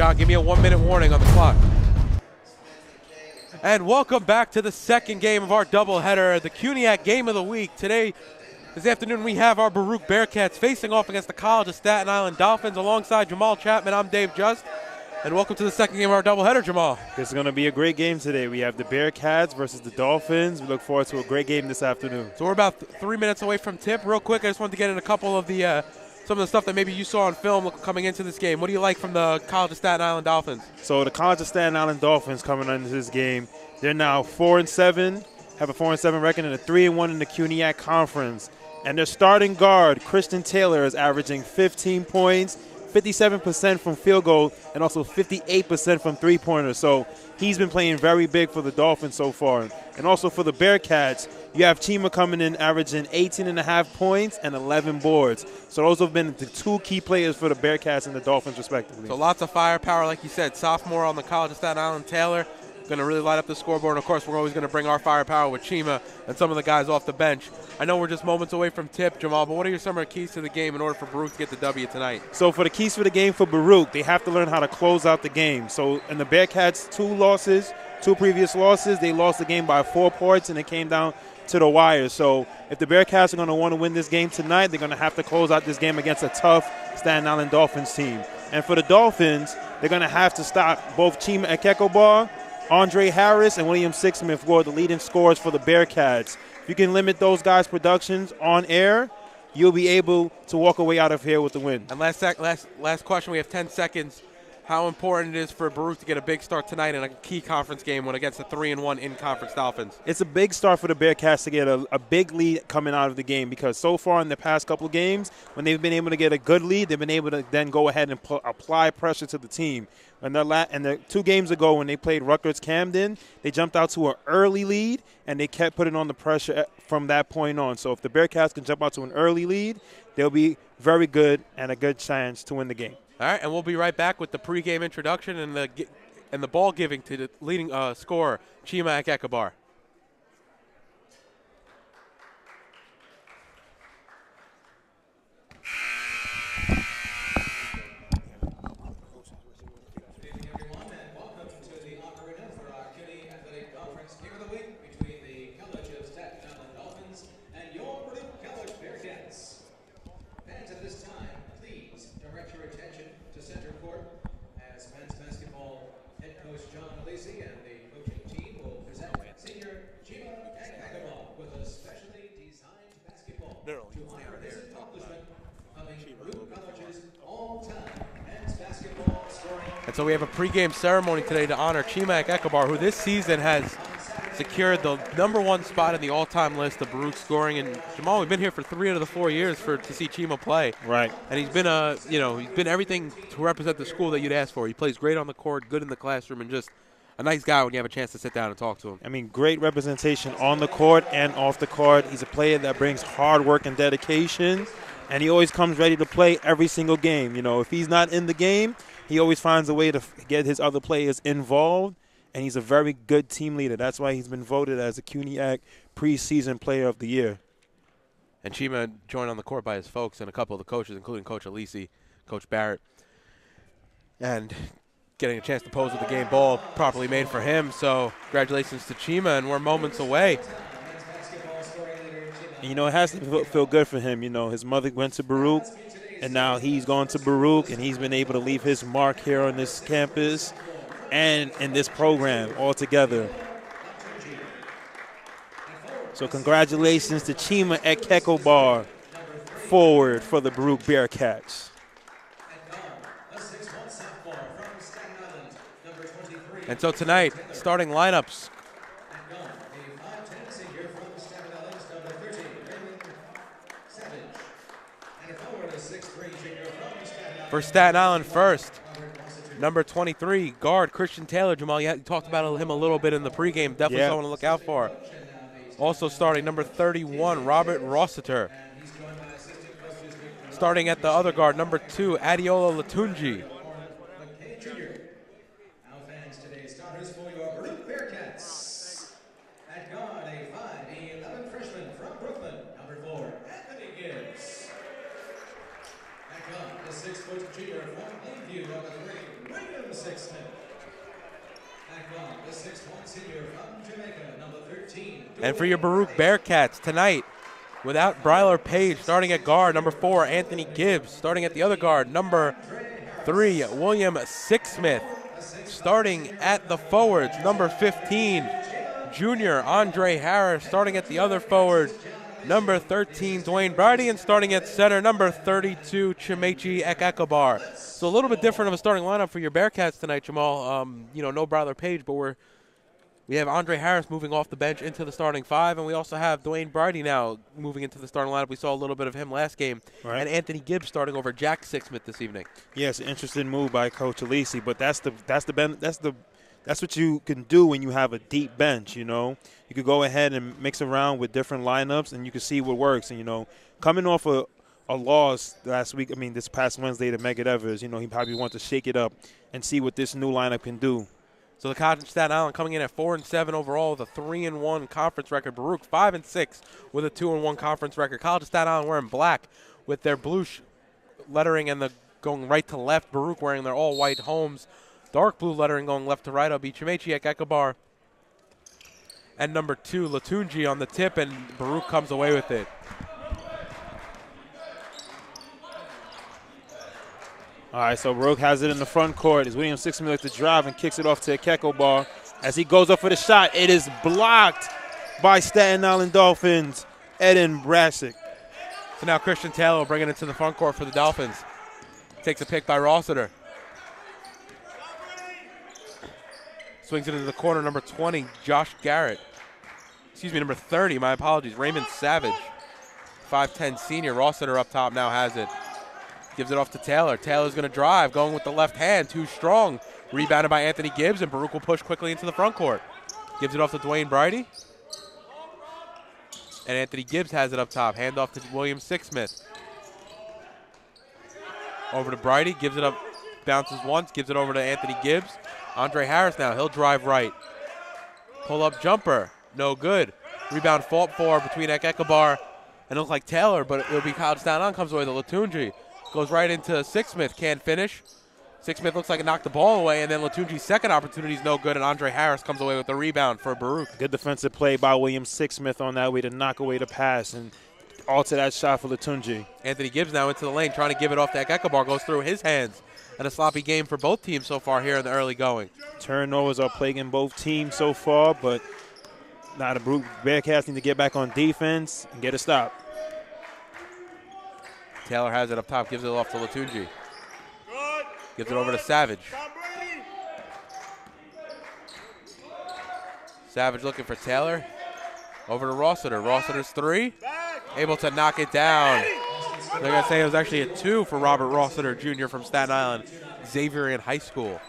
John, give me a 1 minute warning on the clock. And welcome back to the second game of our doubleheader, the CUNYAC Game of the Week. Today, this afternoon, we have our Baruch Bearcats facing off against the College of Staten Island Dolphins. Alongside Jamal Chapman, I'm Dave Just. And welcome to the second game of our doubleheader, Jamal. This is going to be a great game today. We have the Bearcats versus the Dolphins. We look forward to a great game this afternoon. So we're about 3 minutes away from tip. Real quick, I just wanted to get in a couple of the some of the stuff that maybe you saw on film coming into this game. What do you like from the College of Staten Island Dolphins? So the College of Staten Island Dolphins coming into this game, they're now 4-7, have a 4-7 record and a 3-1 in the CUNYAC Conference. And their starting guard, Christian Taylor, is averaging 15 points, 57% from field goal, and also 58% from three-pointers. So he's been playing very big for the Dolphins so far. And also for the Bearcats, you have Chima coming in averaging 18.5 points and 11 boards. So those have been the two key players for the Bearcats and the Dolphins, respectively. So lots of firepower, like you said. Sophomore on the College of Staten Island, Taylor, going to really light up the scoreboard. And, of course, we're always going to bring our firepower with Chima and some of the guys off the bench. I know we're just moments away from tip, Jamal, but what are some of the keys to the game in order for Baruch to get the W tonight? So for the keys for the game for Baruch, they have to learn how to close out the game. So in the Bearcats' two previous losses, they lost the game by 4 points, and it came down to the wire. So if the Bearcats are going to want to win this game tonight, they're going to have to close out this game against a tough Staten Island Dolphins team. And for the Dolphins, they're going to have to stop both Chima Ekekobar, Andre Harris, and William Sixsmith, who are the leading scorers for the Bearcats. If you can limit those guys' productions on air, you'll be able to walk away out of here with the win. And last question, we have 10 seconds. How important it is for Baruch to get a big start tonight in a key conference game when against a 3-1 in-conference Dolphins? It's a big start for the Bearcats to get a big lead coming out of the game, because so far in the past couple of games, when they've been able to get a good lead, they've been able to then go ahead and apply pressure to the team. And the 2 games ago when they played Rutgers Camden, they jumped out to an early lead, and they kept putting on the pressure from that point on. So if the Bearcats can jump out to an early lead, they'll be very good and a good chance to win the game. All right, and we'll be right back with the pregame introduction and the ball giving to the leading scorer, Chima Ekekobar. Game of the Week between the College of Staten Island Dolphins and your Baruch College Bearcats. Fans, at this time, please direct your attention to center court as men's basketball head coach John Lacey and the coaching team will present senior Chima Ekekobar with a specially designed basketball to honor his accomplishment, becoming Baruch College's all-time men's basketball scoring. And so we have a pregame ceremony today to honor Chima Ekekobar, who this season has secured the #1 spot in the all-time list of Baruch scoring. And Jamal, we've been here for 3 out of the 4 years to see Chima play. Right. And he's been he's been everything to represent the school that you'd ask for. He plays great on the court, good in the classroom, and just a nice guy when you have a chance to sit down and talk to him. I mean, great representation on the court and off the court. He's a player that brings hard work and dedication, and he always comes ready to play every single game. You know, if he's not in the game, he always finds a way to get his other players involved. And he's a very good team leader. That's why he's been voted as a CUNYAC preseason player of the year. And Chima joined on the court by his folks and a couple of the coaches, including Coach Alisi, Coach Barrett. And getting a chance to pose with the game ball properly made for him. So congratulations to Chima, and we're moments away. You know, it has to feel good for him. You know, his mother went to Baruch, and now he's gone to Baruch, and he's been able to leave his mark here on this campus and in this program altogether. So congratulations to Chima Ekekobar, forward for the Baruch Bearcats. And so tonight, starting lineups. For Staten Island first, number 23, guard Christian Taylor. Jamal, you talked about him a little bit in the pregame. Definitely someone to look out for. Also starting, number 31, Robert Rossiter. Starting at the other guard, number 2, Adiola Latunji. Sixth Smith. Back on the 6'1" senior from Jamaica, number 13. And for your Baruch Bearcats tonight, without Bryler Page starting at guard, number 4, Anthony Gibbs starting at the other guard, number 3, William Sixsmith starting at the forwards, number 15, junior Andre Harris starting at the other forward, number 13, Dwayne Brady, and starting at center, number 32, Chimechi Ekekabar. So a little bit different of a starting lineup for your Bearcats tonight, Jamal. No Bryler Page, but we have Andre Harris moving off the bench into the starting 5, and we also have Dwayne Brady now moving into the starting lineup. We saw a little bit of him last game, right. And Anthony Gibbs starting over Jack Sixsmith this evening. Yes, an interesting move by Coach Alisi, but that's what you can do when you have a deep bench. You could go ahead and mix around with different lineups, and you can see what works. And coming off a loss last week, this past Wednesday to Megat Evers, he probably wants to shake it up and see what this new lineup can do. So the College of Staten Island coming in at 4-7 overall with a 3-1 conference record. Baruch 5-6 with a 2-1 conference record. College of Staten Island wearing black with their blue lettering and the going right to left. Baruch wearing their all white homes. Dark blue lettering going left to right. It'll be Chimechi Ekekabar and number 2 Latunji on the tip, and Baruch comes away with it. All right, so Baruch has it in the front court. As William Sixsmith likes to drive and kicks it off to Ekekabar. As he goes up for the shot, it is blocked by Staten Island Dolphins, Eden Brasic. So now Christian Taylor will bring it into the front court for the Dolphins. Takes a pick by Rossiter. Swings it into the corner, number 20, Josh Garrett. Number 30, my apologies, Raymond Savage. 5'10 senior. Rossiter up top now has it. Gives it off to Taylor. Taylor's going to drive, going with the left hand, too strong. Rebounded by Anthony Gibbs, and Baruch will push quickly into the front court. Gives it off to Dwayne Brady. And Anthony Gibbs has it up top. Hand off to William Sixsmith. Over to Brady, gives it up, bounces once, gives it over to Anthony Gibbs. Andre Harris now, he'll drive right. Pull-up jumper, no good. Rebound fought for between Ekekabar and it looks like Taylor, but it'll be College of Staten Island, comes away to Latunji. Goes right into Sixsmith, can't finish. Sixsmith looks like it knocked the ball away, and then Latunji's second opportunity is no good, and Andre Harris comes away with the rebound for Baruch. Good defensive play by William Sixsmith on that way to knock away the pass and alter that shot for Latunji. Anthony Gibbs now into the lane, trying to give it off to Ekekabar, goes through his hands. And a sloppy game for both teams so far here in the early going. Turnovers are plaguing both teams so far, but now the Baruch Bearcats need to get back on defense and get a stop. Taylor has it up top, gives it off to Latunji. Gives it over to Savage. Savage looking for Taylor. Over to Rossiter. Rossiter's 3. Able to knock it down. They're going to say it was actually a 2 for Robert Rossiter Jr. from Staten Island, Xaverian High School.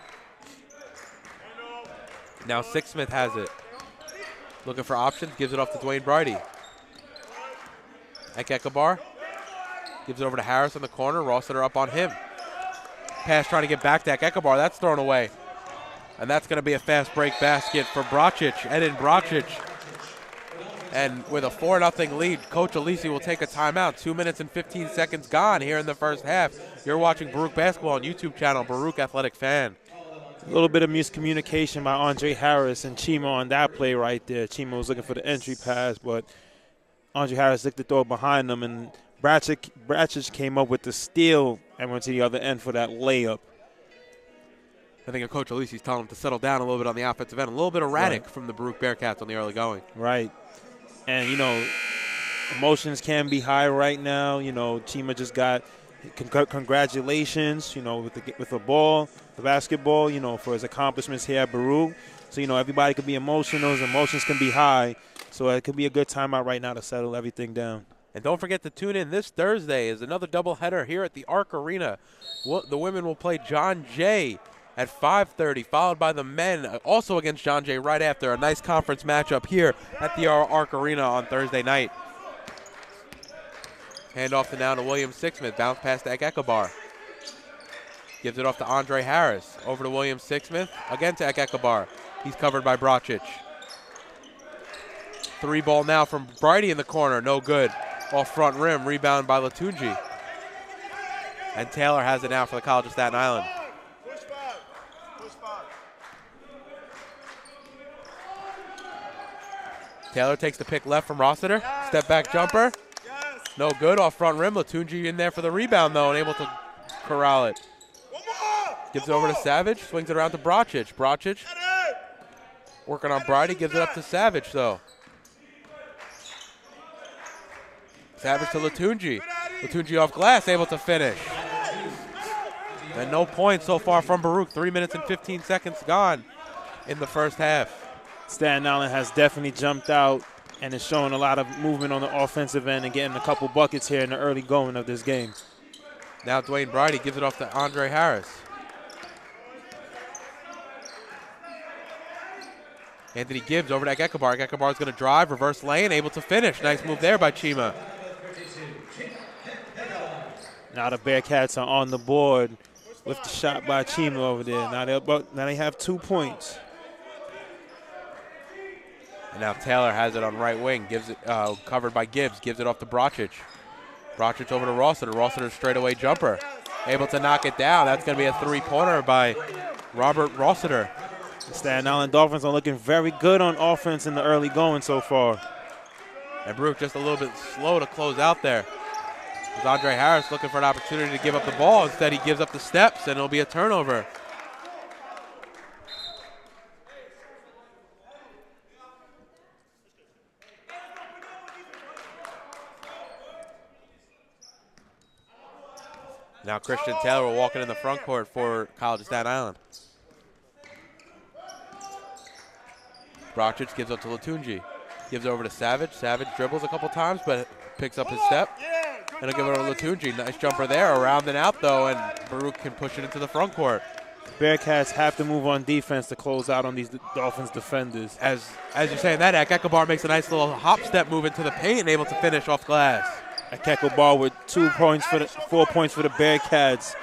Now Sixsmith has it. Looking for options, gives it off to Dwayne Brady. Ekekabar gives it over to Harris in the corner. Rossiter up on him. Pass trying to get back to Ekekabar. That's thrown away. And that's going to be a fast break basket for Brocic, Eden Brocic. And with a 4-0 lead, Coach Alisi will take a timeout. 2 minutes and 15 seconds gone here in the first half. You're watching Baruch Basketball on YouTube channel, Baruch Athletic Fan. A little bit of miscommunication by Andre Harris and Chima on that play right there. Chima was looking for the entry pass, but Andre Harris looked to throw it behind him, and Brocic came up with the steal and went to the other end for that layup. I think Coach Alisi's telling him to settle down a little bit on the offensive end. A little bit erratic from the Baruch Bearcats on the early going. Right. And, emotions can be high right now. Chima just got congratulations, with the ball, the basketball, for his accomplishments here at Baruch. So, everybody could be emotional. His emotions can be high. So it could be a good timeout right now to settle everything down. And don't forget to tune in this Thursday is another doubleheader here at the Arc Arena. The women will play John Jay at 5:30, followed by the men also against John Jay right after. A nice conference matchup here at the Arc Arena on Thursday night. Hand off now to William Sixsmith. Bounce pass to Ekekabar. Gives it off to Andre Harris. Over to William Sixsmith. Again to Ekekabar. He's covered by Brocic. 3 ball now from Brady in the corner. No good. Off front rim. Rebound by Latunji. And Taylor has it now for the College of Staten Island. Taylor takes the pick left from Rossiter. Step back jumper. No good off front rim. Latunji in there for the rebound, though, and able to corral it. Gives it over to Savage. Swings it around to Brocic. Brocic working on Bridie. Gives it up to Savage, though. Savage to Latunji. Latunji off glass, able to finish. And no points so far from Baruch. 3 minutes and 15 seconds gone in the first half. Staten Island has definitely jumped out and is showing a lot of movement on the offensive end and getting a couple buckets here in the early going of this game. Now Dwayne Bridie gives it off to Andre Harris. Anthony Gibbs over to Gekebar. Gekebar's going to drive, reverse lane, able to finish. Nice move there by Chima. Now the Bearcats are on the board with the shot by Chima over there. Now they have 2 points. And now Taylor has it on right wing. Gives it covered by Gibbs. Gives it off to Brocic. Brocic over to Rossiter. Rossiter straightaway jumper. Able to knock it down. That's going to be a three-pointer by Robert Rossiter. The Staten Island Dolphins are looking very good on offense in the early going so far. And Baruch just a little bit slow to close out there. As Andre Harris looking for an opportunity to give up the ball. Instead, he gives up the steps, and it'll be a turnover. Now Christian Taylor will walk in the front court for College of Staten Island. Brocic gives up to Latunji. Gives over to Savage. Savage dribbles a couple times, but picks up his step. And he'll give it over to Latunji. Nice jumper there, around and out though, and Baruch can push it into the front court. Bearcats have to move on defense to close out on these Dolphins defenders. As you're saying that, Gekebar makes a nice little hop step move into the paint and able to finish off glass. Gekebar with 4 points for the Bearcats,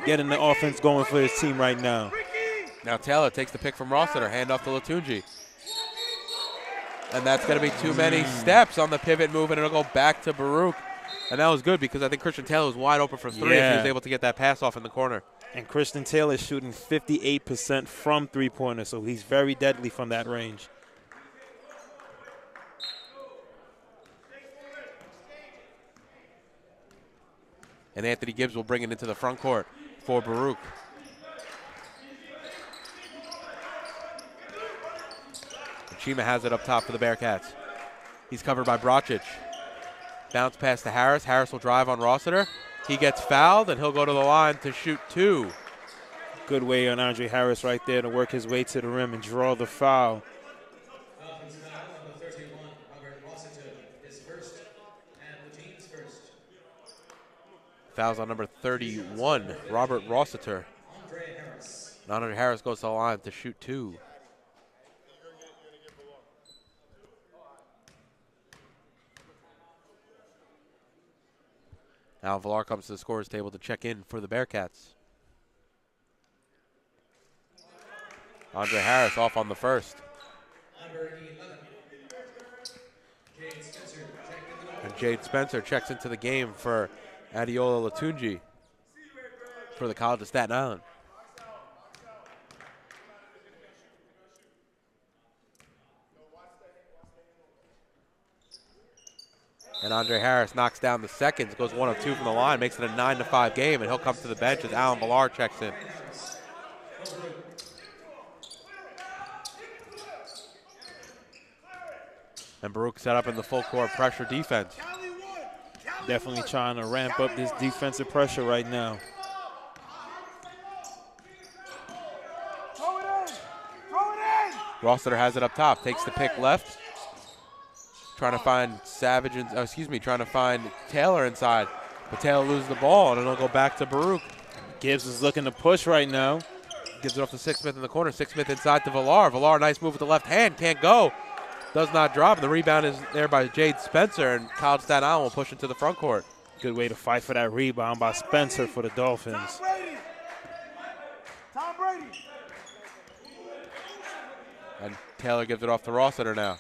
getting the offense going for his team right now. Now Taylor takes the pick from Rossiter, hand off to Latunji. And that's going to be too many steps on the pivot move, and it'll go back to Baruch. And that was good because I think Christian Taylor was wide open for three if he was able to get that pass off in the corner. And Christian Taylor is shooting 58% from three-pointers, so he's very deadly from that range. And Anthony Gibbs will bring it into the front court for Baruch. Chima has it up top for the Bearcats. He's covered by Brocic. Bounce pass to Harris. Harris will drive on Rossiter. He gets fouled, and he'll go to the line to shoot two. Good way on Andre Harris right there to work his way to the rim and draw the foul. Dolphins foul number 31, Robert Rossiter is first, and the team's first. Fouls on number 31, Robert Rossiter. Andre Harris. And Andre Harris goes to the line to shoot two. Now Villar comes to the scorer's table to check in for the Bearcats. Andre Harris off on the first. Number 11, Jade Spencer checked into the And Jade Spencer checks into the game for Adeola Latunji for the College of Staten Island. And Andre Harris knocks down the seconds, goes 1 of 2 from the line, makes it a 9-5 game, and he'll come to the bench as Alan Villar checks in. And Baruch set up in the full court pressure defense. Definitely trying to ramp up this defensive pressure right now. Rossiter has it up top, takes the pick left. Trying to find Savage, trying to find Taylor inside. But Taylor loses the ball, and it'll go back to Baruch. Gibbs is looking to push right now. Gives it off to Sixsmith in the corner. Sixsmith inside to Villar. Villar, nice move with the left hand, can't go. Does not drop. The rebound is there by Jade Spencer, and College of Staten Island will push into the front court. Good way to fight for that rebound by Spencer for the Dolphins. Tom Brady. And Taylor gives it off to Rossiter now.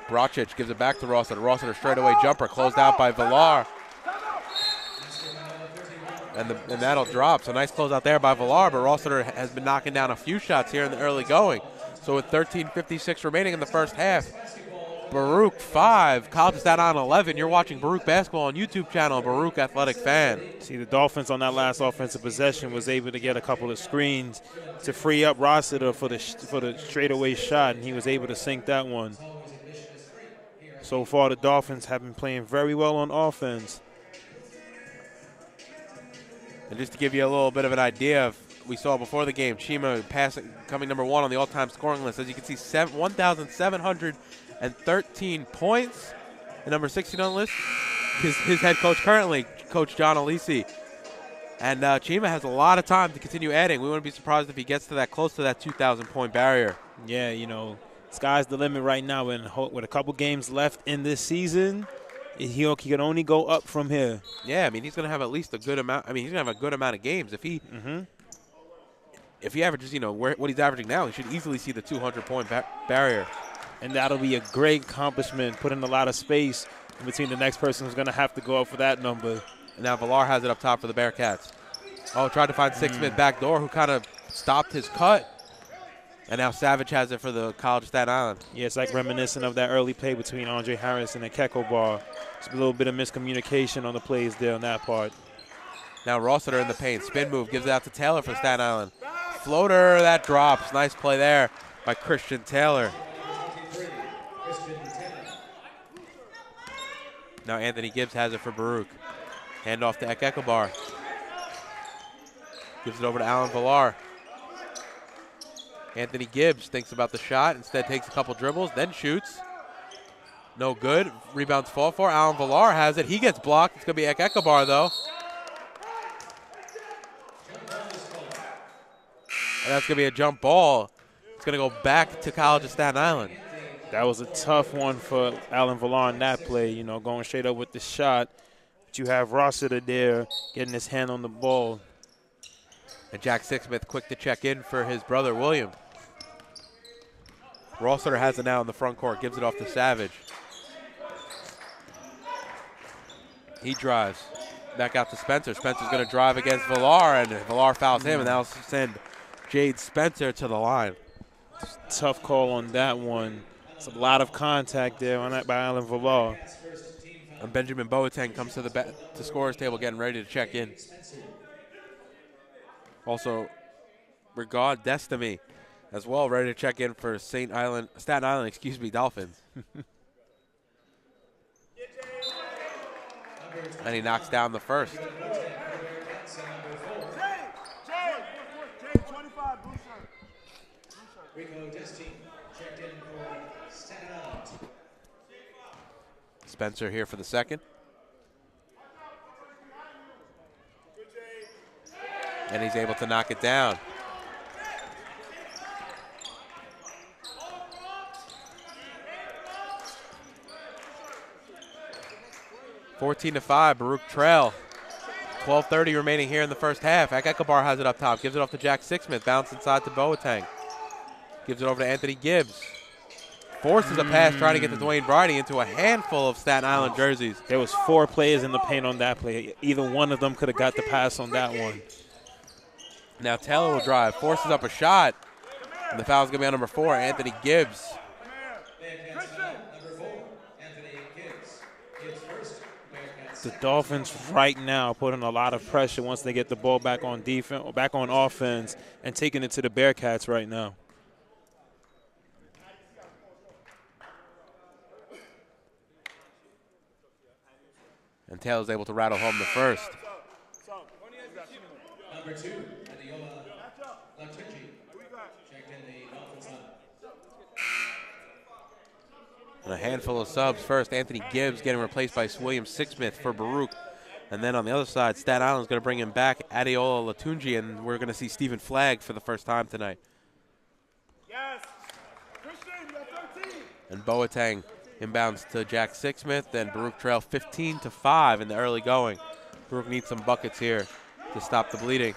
Brocic gives it back to Rossiter. Rossiter straightaway jumper, closed out by Villar. And that'll drop. So nice close out there by Villar, but Rossiter has been knocking down a few shots here in the early going. So with 13:56 remaining in the first half, Baruch 5, College of Staten Island 11. You're watching Baruch basketball on YouTube channel, Baruch Athletic Fan. See, the Dolphins on that last offensive possession was able to get a couple of screens to free up Rossiter for the straightaway shot, and he was able to sink that one. So far, the Dolphins have been playing very well on offense. And just to give you a little bit of an idea of, we saw before the game, Chima passing, coming number 1 on the all-time scoring list. As you can see, 1,713 points. And number 16 on the list, his head coach currently, Coach John Alisi. And Chima has a lot of time to continue adding. We wouldn't be surprised if he gets to that, close to that 2,000-point barrier. Yeah, you know, sky's the limit right now. With a couple games left in this season, he can only go up from here. Yeah, I mean, he's going to have at least a good amount. I mean, he's going to have a good amount of games. If he averages, you know, what he's averaging now, he should easily see the 200-point barrier. And that'll be a great accomplishment, putting a lot of space in between the next person who's going to have to go up for that number. And now Villar has it up top for the Bearcats. Oh, tried to find Sixsmith back door, who kind of stopped his cut. And now Savage has it for the College of Staten Island. Yeah, it's like reminiscent of that early play between Andre Harrison and Keko Bar. It's a little bit of miscommunication on the plays there on that part. Now Rossiter in the paint. Spin move, gives it out to Taylor for Staten Island. Floater, that drops. Nice play there by Christian Taylor. Now Anthony Gibbs has it for Baruch. Hand off to Ekekobar. Gives it over to Alan Villar. Anthony Gibbs thinks about the shot, instead takes a couple dribbles, then shoots. No good. Rebounds fall for. Alan Villar has it. He gets blocked. It's going to be Ekekobar, though. And that's going to be a jump ball. It's going to go back to College of Staten Island. That was a tough one for Alan Villar in that play, you know, going straight up with the shot. But you have Rossiter there getting his hand on the ball. And Jack Sixsmith quick to check in for his brother, William. Rossiter has it now in the front court, gives it off to Savage. He drives. Back out to Spencer. Spencer's going to drive against Villar, and Villar fouls him, and that'll send Jade Spencer to the line. Tough call on that one. It's a lot of contact there on that by Alan Villar. And Benjamin Boateng comes to the scorer's table getting ready to check in. Also, Regard Destiny as well, ready to check in for Staten Island, Dolphins. And he knocks down the first. Spencer here for the second. And he's able to knock it down. (14-5), Baruch trail. 12:30 remaining here in the first half. Ekekobar has it up top, gives it off to Jack Sixsmith, bounce inside to Boateng. Gives it over to Anthony Gibbs. Forces a pass trying to get to Dwayne Bridie into a handful of Staten Island jerseys. There was 4 players in the paint on that play. Either one of them could have got the pass on that one. Now Taylor will drive, forces up a shot, and the foul's going to be on number 4, Anthony Gibbs. The Dolphins right now putting a lot of pressure once they get the ball back on defense, or back on offense, and taking it to the Bearcats right now. And Taylor's able to rattle home the first. Number 2, Adiola Latunji. Checked in the Dolphins line. And a handful of subs first. Anthony Gibbs getting replaced by William Sixsmith for Baruch. And then on the other side, Staten Island's going to bring him back, Adiola Latunji, and we're going to see Stephen Flagg for the first time tonight. Yes. Christian, you're 13. And Boateng inbounds to Jack Sixsmith. Then Baruch trail 15-5 in the early going. Baruch needs some buckets here to stop the bleeding.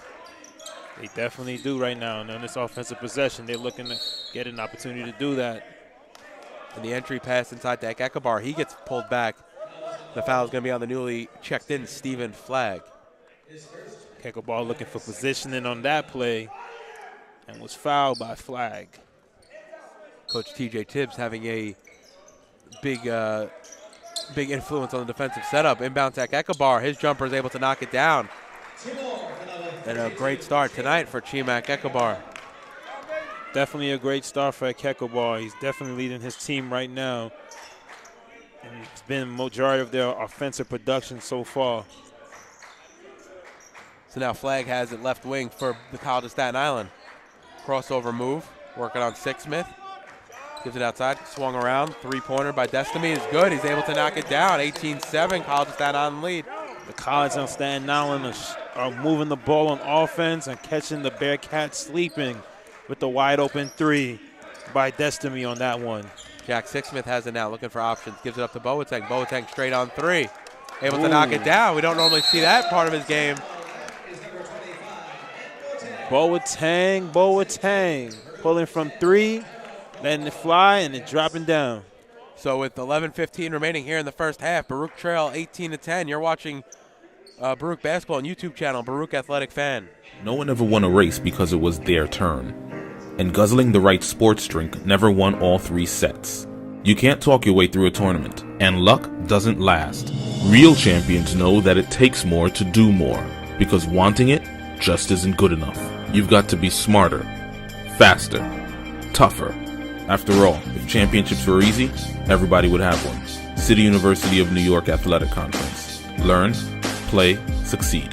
They definitely do right now. And on this offensive possession, they're looking to get an opportunity to do that. And the entry pass inside to Ekekobar. He gets pulled back. The foul is going to be on the newly checked in Stephen Flagg. Kekaball looking for positioning on that play and was fouled by flag. Coach T.J. Tibbs having a big influence on the defensive setup. Inbound to Ekabar. His jumper is able to knock it down. And a great start tonight for Chimak Ekabar. Definitely a great start for Kekaball. He's definitely leading his team right now. And it's been the majority of their offensive production so far. So now Flag has it left wing for the College of Staten Island. Crossover move, working on Sixsmith. Gives it outside, swung around. Three-pointer by Destiny is good. He's able to knock it down. 18-7, College of Staten Island lead. The College of Staten Island are moving the ball on offense and catching the Bearcats sleeping with the wide-open three by Destiny on that one. Jack Sixsmith has it now, looking for options. Gives it up to Boateng. Boateng straight on three. Able to knock it down. We don't normally see that part of his game. Boateng pulling from three, letting it fly, and then dropping down. So with 11:15 remaining here in the first half, Baruch trail 18-10. You're watching Baruch basketball on YouTube channel, Baruch Athletic Fan. No one ever won a race because it was their turn. And guzzling the right sports drink never won all 3 sets. You can't talk your way through a tournament, and luck doesn't last. Real champions know that it takes more to do more, because wanting it just isn't good enough. You've got to be smarter, faster, tougher. After all, if championships were easy, everybody would have one. City University of New York Athletic Conference. Learn, play, succeed.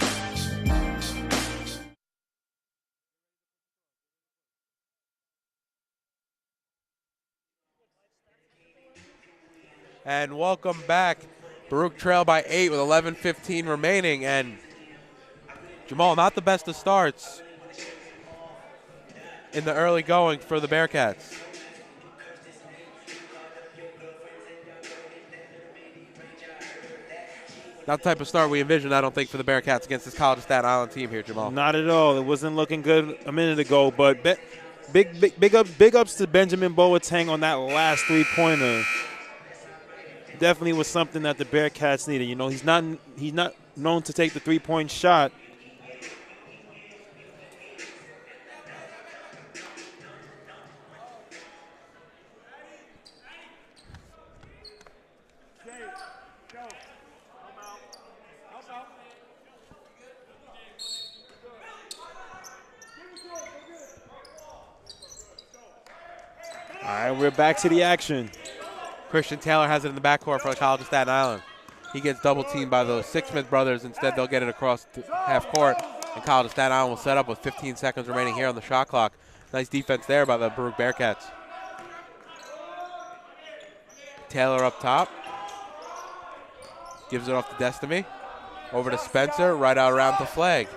And welcome back. Baruch trail by 8 with 11:15 remaining. And Jamal, not the best of starts in the early going for the Bearcats. Not the type of start we envisioned, I don't think, for the Bearcats against this College of Staten Island team here, Jamal. Not at all. It wasn't looking good a minute ago, but big ups to Benjamin Boateng on that last three-pointer. Definitely was something that the Bearcats needed. You know, he's not known to take the three-point shot. All right, we're back to the action. Christian Taylor has it in the backcourt for the College of Staten Island. He gets double-teamed by the Sixsmith brothers. Instead, they'll get it across half court, and College of Staten Island will set up with 15 seconds remaining here on the shot clock. Nice defense there by the Baruch Bearcats. Taylor up top. Gives it off to Destiny. Over to Spencer, right out around to Flag.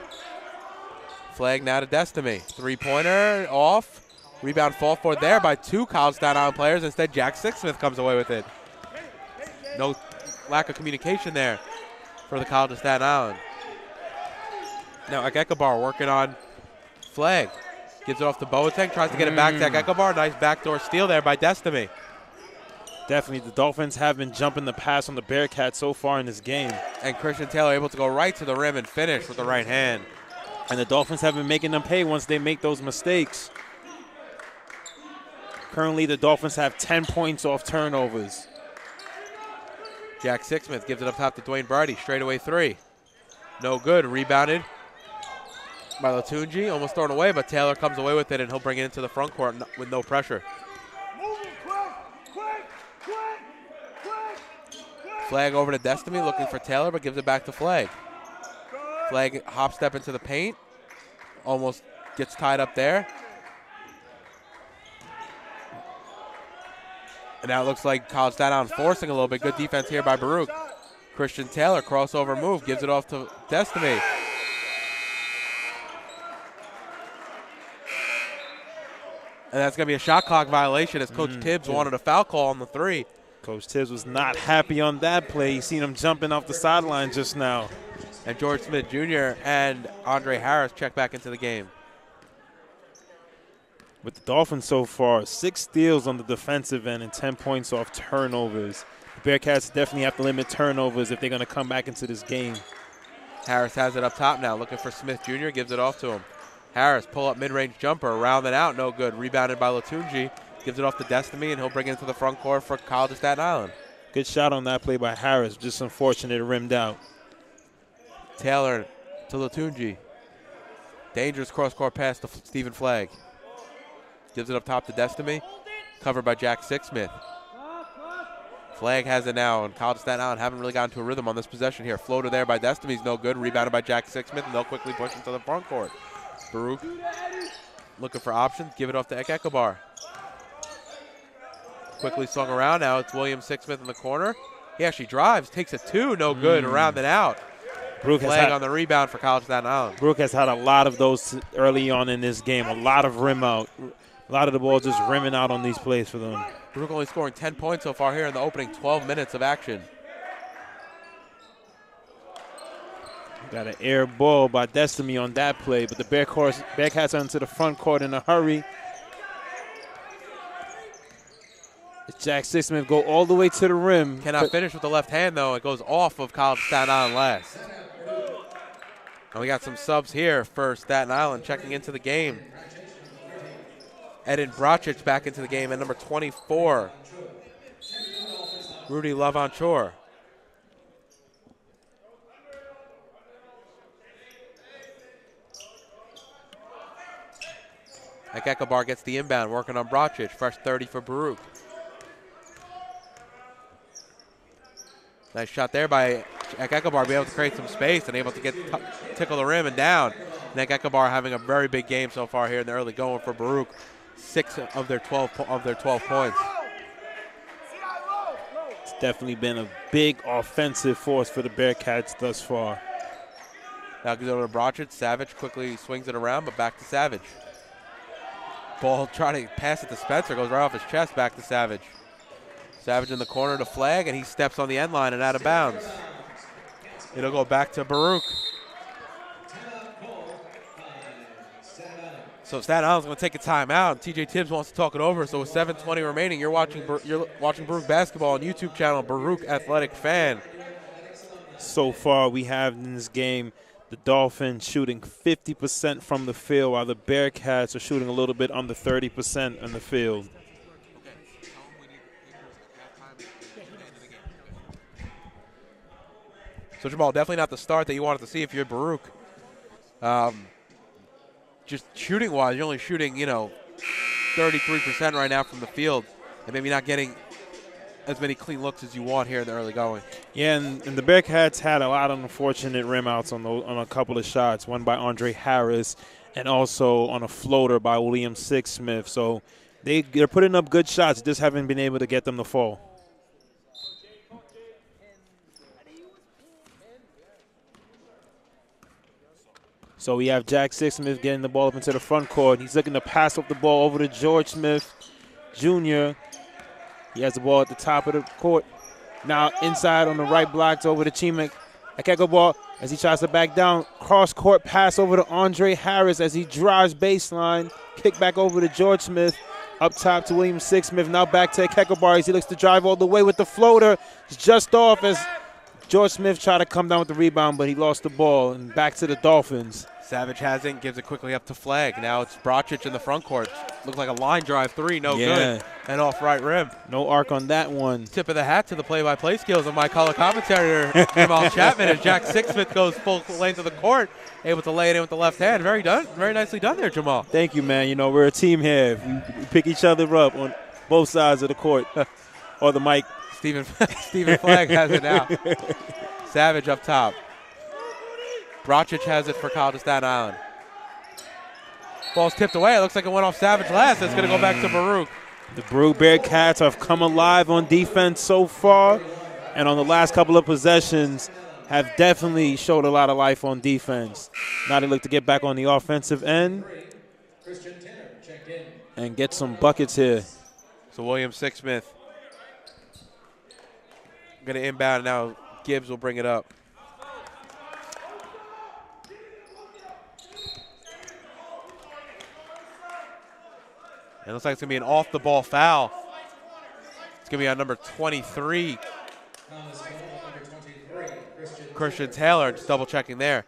Flag now to Destiny. Three-pointer off. Rebound fall forward there by 2 College of Staten Island players. Instead, Jack Sixsmith comes away with it. No lack of communication there for the College of Staten Island. Now Ekabar working on Flag. Gives it off to Boateng, tries to get it back to Ekabar. Nice backdoor steal there by Destiny. Definitely, the Dolphins have been jumping the pass on the Bearcats so far in this game. And Christian Taylor able to go right to the rim and finish with the right hand. And the Dolphins have been making them pay once they make those mistakes. Currently, the Dolphins have 10 points off turnovers. Jack Sixsmith gives it up top to Dwayne Brady. Straightaway three. No good. Rebounded by Latunji. Almost thrown away, but Taylor comes away with it, and he'll bring it into the front court with no pressure. Flag over to Destiny, looking for Taylor, but gives it back to Flag. Flag hop step into the paint. Almost gets tied up there. And now it looks like College Staten Island forcing a little bit. Good defense here by Baruch. Christian Taylor, crossover move, gives it off to Destiny. And that's going to be a shot clock violation as Coach Tibbs wanted a foul call on the three. Coach Tibbs was not happy on that play. You seen him jumping off the sideline just now. And George Smith Jr. and Andre Harris check back into the game. With the Dolphins so far, 6 steals on the defensive end and 10 points off turnovers. The Bearcats definitely have to limit turnovers if they're going to come back into this game. Harris has it up top now, looking for Smith Jr., gives it off to him. Harris, pull-up mid-range jumper, rounded out, no good. Rebounded by Latunji, gives it off to Destiny, and he'll bring it into the front court for College of Staten Island. Good shot on that play by Harris, just unfortunate it rimmed out. Taylor to Latunji. Dangerous cross-court pass to Stephen Flagg. Gives it up top to Destiny, covered by Jack Sixsmith. Flagg has it now, and College of Staten Island haven't really gotten to a rhythm on this possession here. Floater there by Destiny's no good. Rebounded by Jack Sixsmith, and they'll quickly push into the front court. Baruch looking for options. Give it off to Ekabar. Quickly swung around. Now it's William Sixsmith in the corner. He actually drives, takes a two, no good, round it out. Flagg on the rebound for College of Staten Island. Baruch has had a lot of those early on in this game, a lot of rim out. A lot of the ball just rimming out on these plays for them. Baruch only scoring 10 points so far here in the opening 12 minutes of action. Got an air ball by Destiny on that play, but the Bearcats are into the front court in a hurry. Jack Sixsmith go all the way to the rim. Cannot finish with the left hand, though. It goes off of College of Staten Island last. And we got some subs here for Staten Island checking into the game. Eden Brocic back into the game at number 24. Rudy Lavanchor. Ekabar gets the inbound, working on Brocic. Fresh 30 for Baruch. Nice shot there by Ekabar, be able to create some space and able to tickle the rim and down. And Ekabar having a very big game so far here in the early going for Baruch. 6 of their 12 points. It's definitely been a big offensive force for the Bearcats thus far. Now goes over to Brocic. Savage quickly swings it around, but back to Savage. Ball trying to pass it to Spencer, goes right off his chest, back to Savage. Savage in the corner to Flagg, and he steps on the end line and out of bounds. It'll go back to Baruch. So Staten Island's going to take a timeout. TJ Tibbs wants to talk it over. So with 7:20 remaining, you're watching Baruch basketball on YouTube channel Baruch Athletic Fan. So far, we have in this game the Dolphins shooting 50% from the field, while the Bearcats are shooting a little bit under 30% on the field. So Jamal, definitely not the start that you wanted to see if you're Baruch. Just shooting-wise, you're only shooting, 33% right now from the field, and maybe not getting as many clean looks as you want here in the early going. Yeah, and the Bearcats had a lot of unfortunate rim outs on a couple of shots, one by Andre Harris and also on a floater by William Sixsmith. So they're putting up good shots, just haven't been able to get them to fall. So we have Jack Sixsmith getting the ball up into the front court. He's looking to pass up the ball over to George Smith Jr. He has the ball at the top of the court. Now inside on the right block over to Chimek Ekabar as he tries to back down. Cross-court pass over to Andre Harris as he drives baseline. Kick back over to George Smith. Up top to William Sixsmith. Now back to Ekabar as he looks to drive all the way with the floater. It's just off as George Smith tried to come down with the rebound, but he lost the ball. And back to the Dolphins. Savage has it, gives it quickly up to Flagg. Now it's Brocic in the front court. Looks like a line drive three, no good. And off right rim. No arc on that one. Tip of the hat to the play-by-play skills of my color commentator, Jamal Chapman, as Jack Sixsmith goes full length of the court, able to lay it in with the left hand. Very nicely done there, Jamal. Thank you, man. We're a team here. We pick each other up on both sides of the court. Or the mic. Stephen Flagg has it now. Savage up top. Brocic has it for College of Staten Island. Ball's tipped away. It looks like it went off Savage last. It's going to go back to Baruch. The Baruch Bearcats have come alive on defense so far, and on the last couple of possessions have definitely showed a lot of life on defense. Now they look to get back on the offensive end and get some buckets here. So William Sixsmith going to inbound now. Gibbs will bring it up. It looks like it's going to be an off-the-ball foul. It's going to be on number 23. Christian Taylor, just double checking there.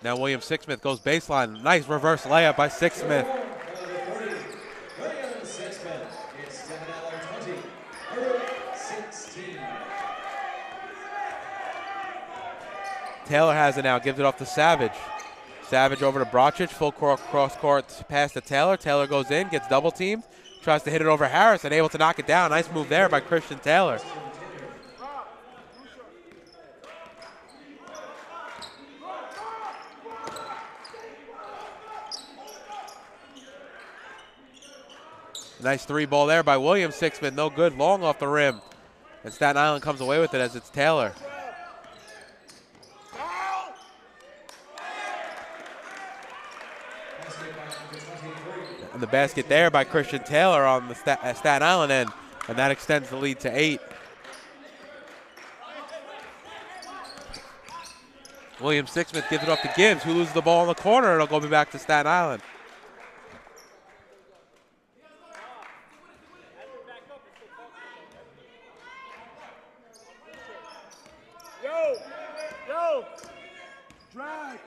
Now William Sixsmith goes baseline. Nice reverse layup by Sixsmith. William Sixsmith. It's Staten Island 20, Baruch 16. Taylor has it now, gives it off to Savage. Savage over to Baruch, full cross court pass to Taylor. Taylor goes in, gets double teamed, tries to hit it over Harris and able to knock it down. Nice move there by Christian Taylor. Nice three ball there by William Sixsmith. No good, long off the rim. And Staten Island comes away with it as it's Taylor. And the basket there by Christian Taylor on the Staten Island end. And that extends the lead to 8. William Sixsmith gives it off to Gibbs, who loses the ball in the corner. It'll go back to Staten Island. Yo! Drag!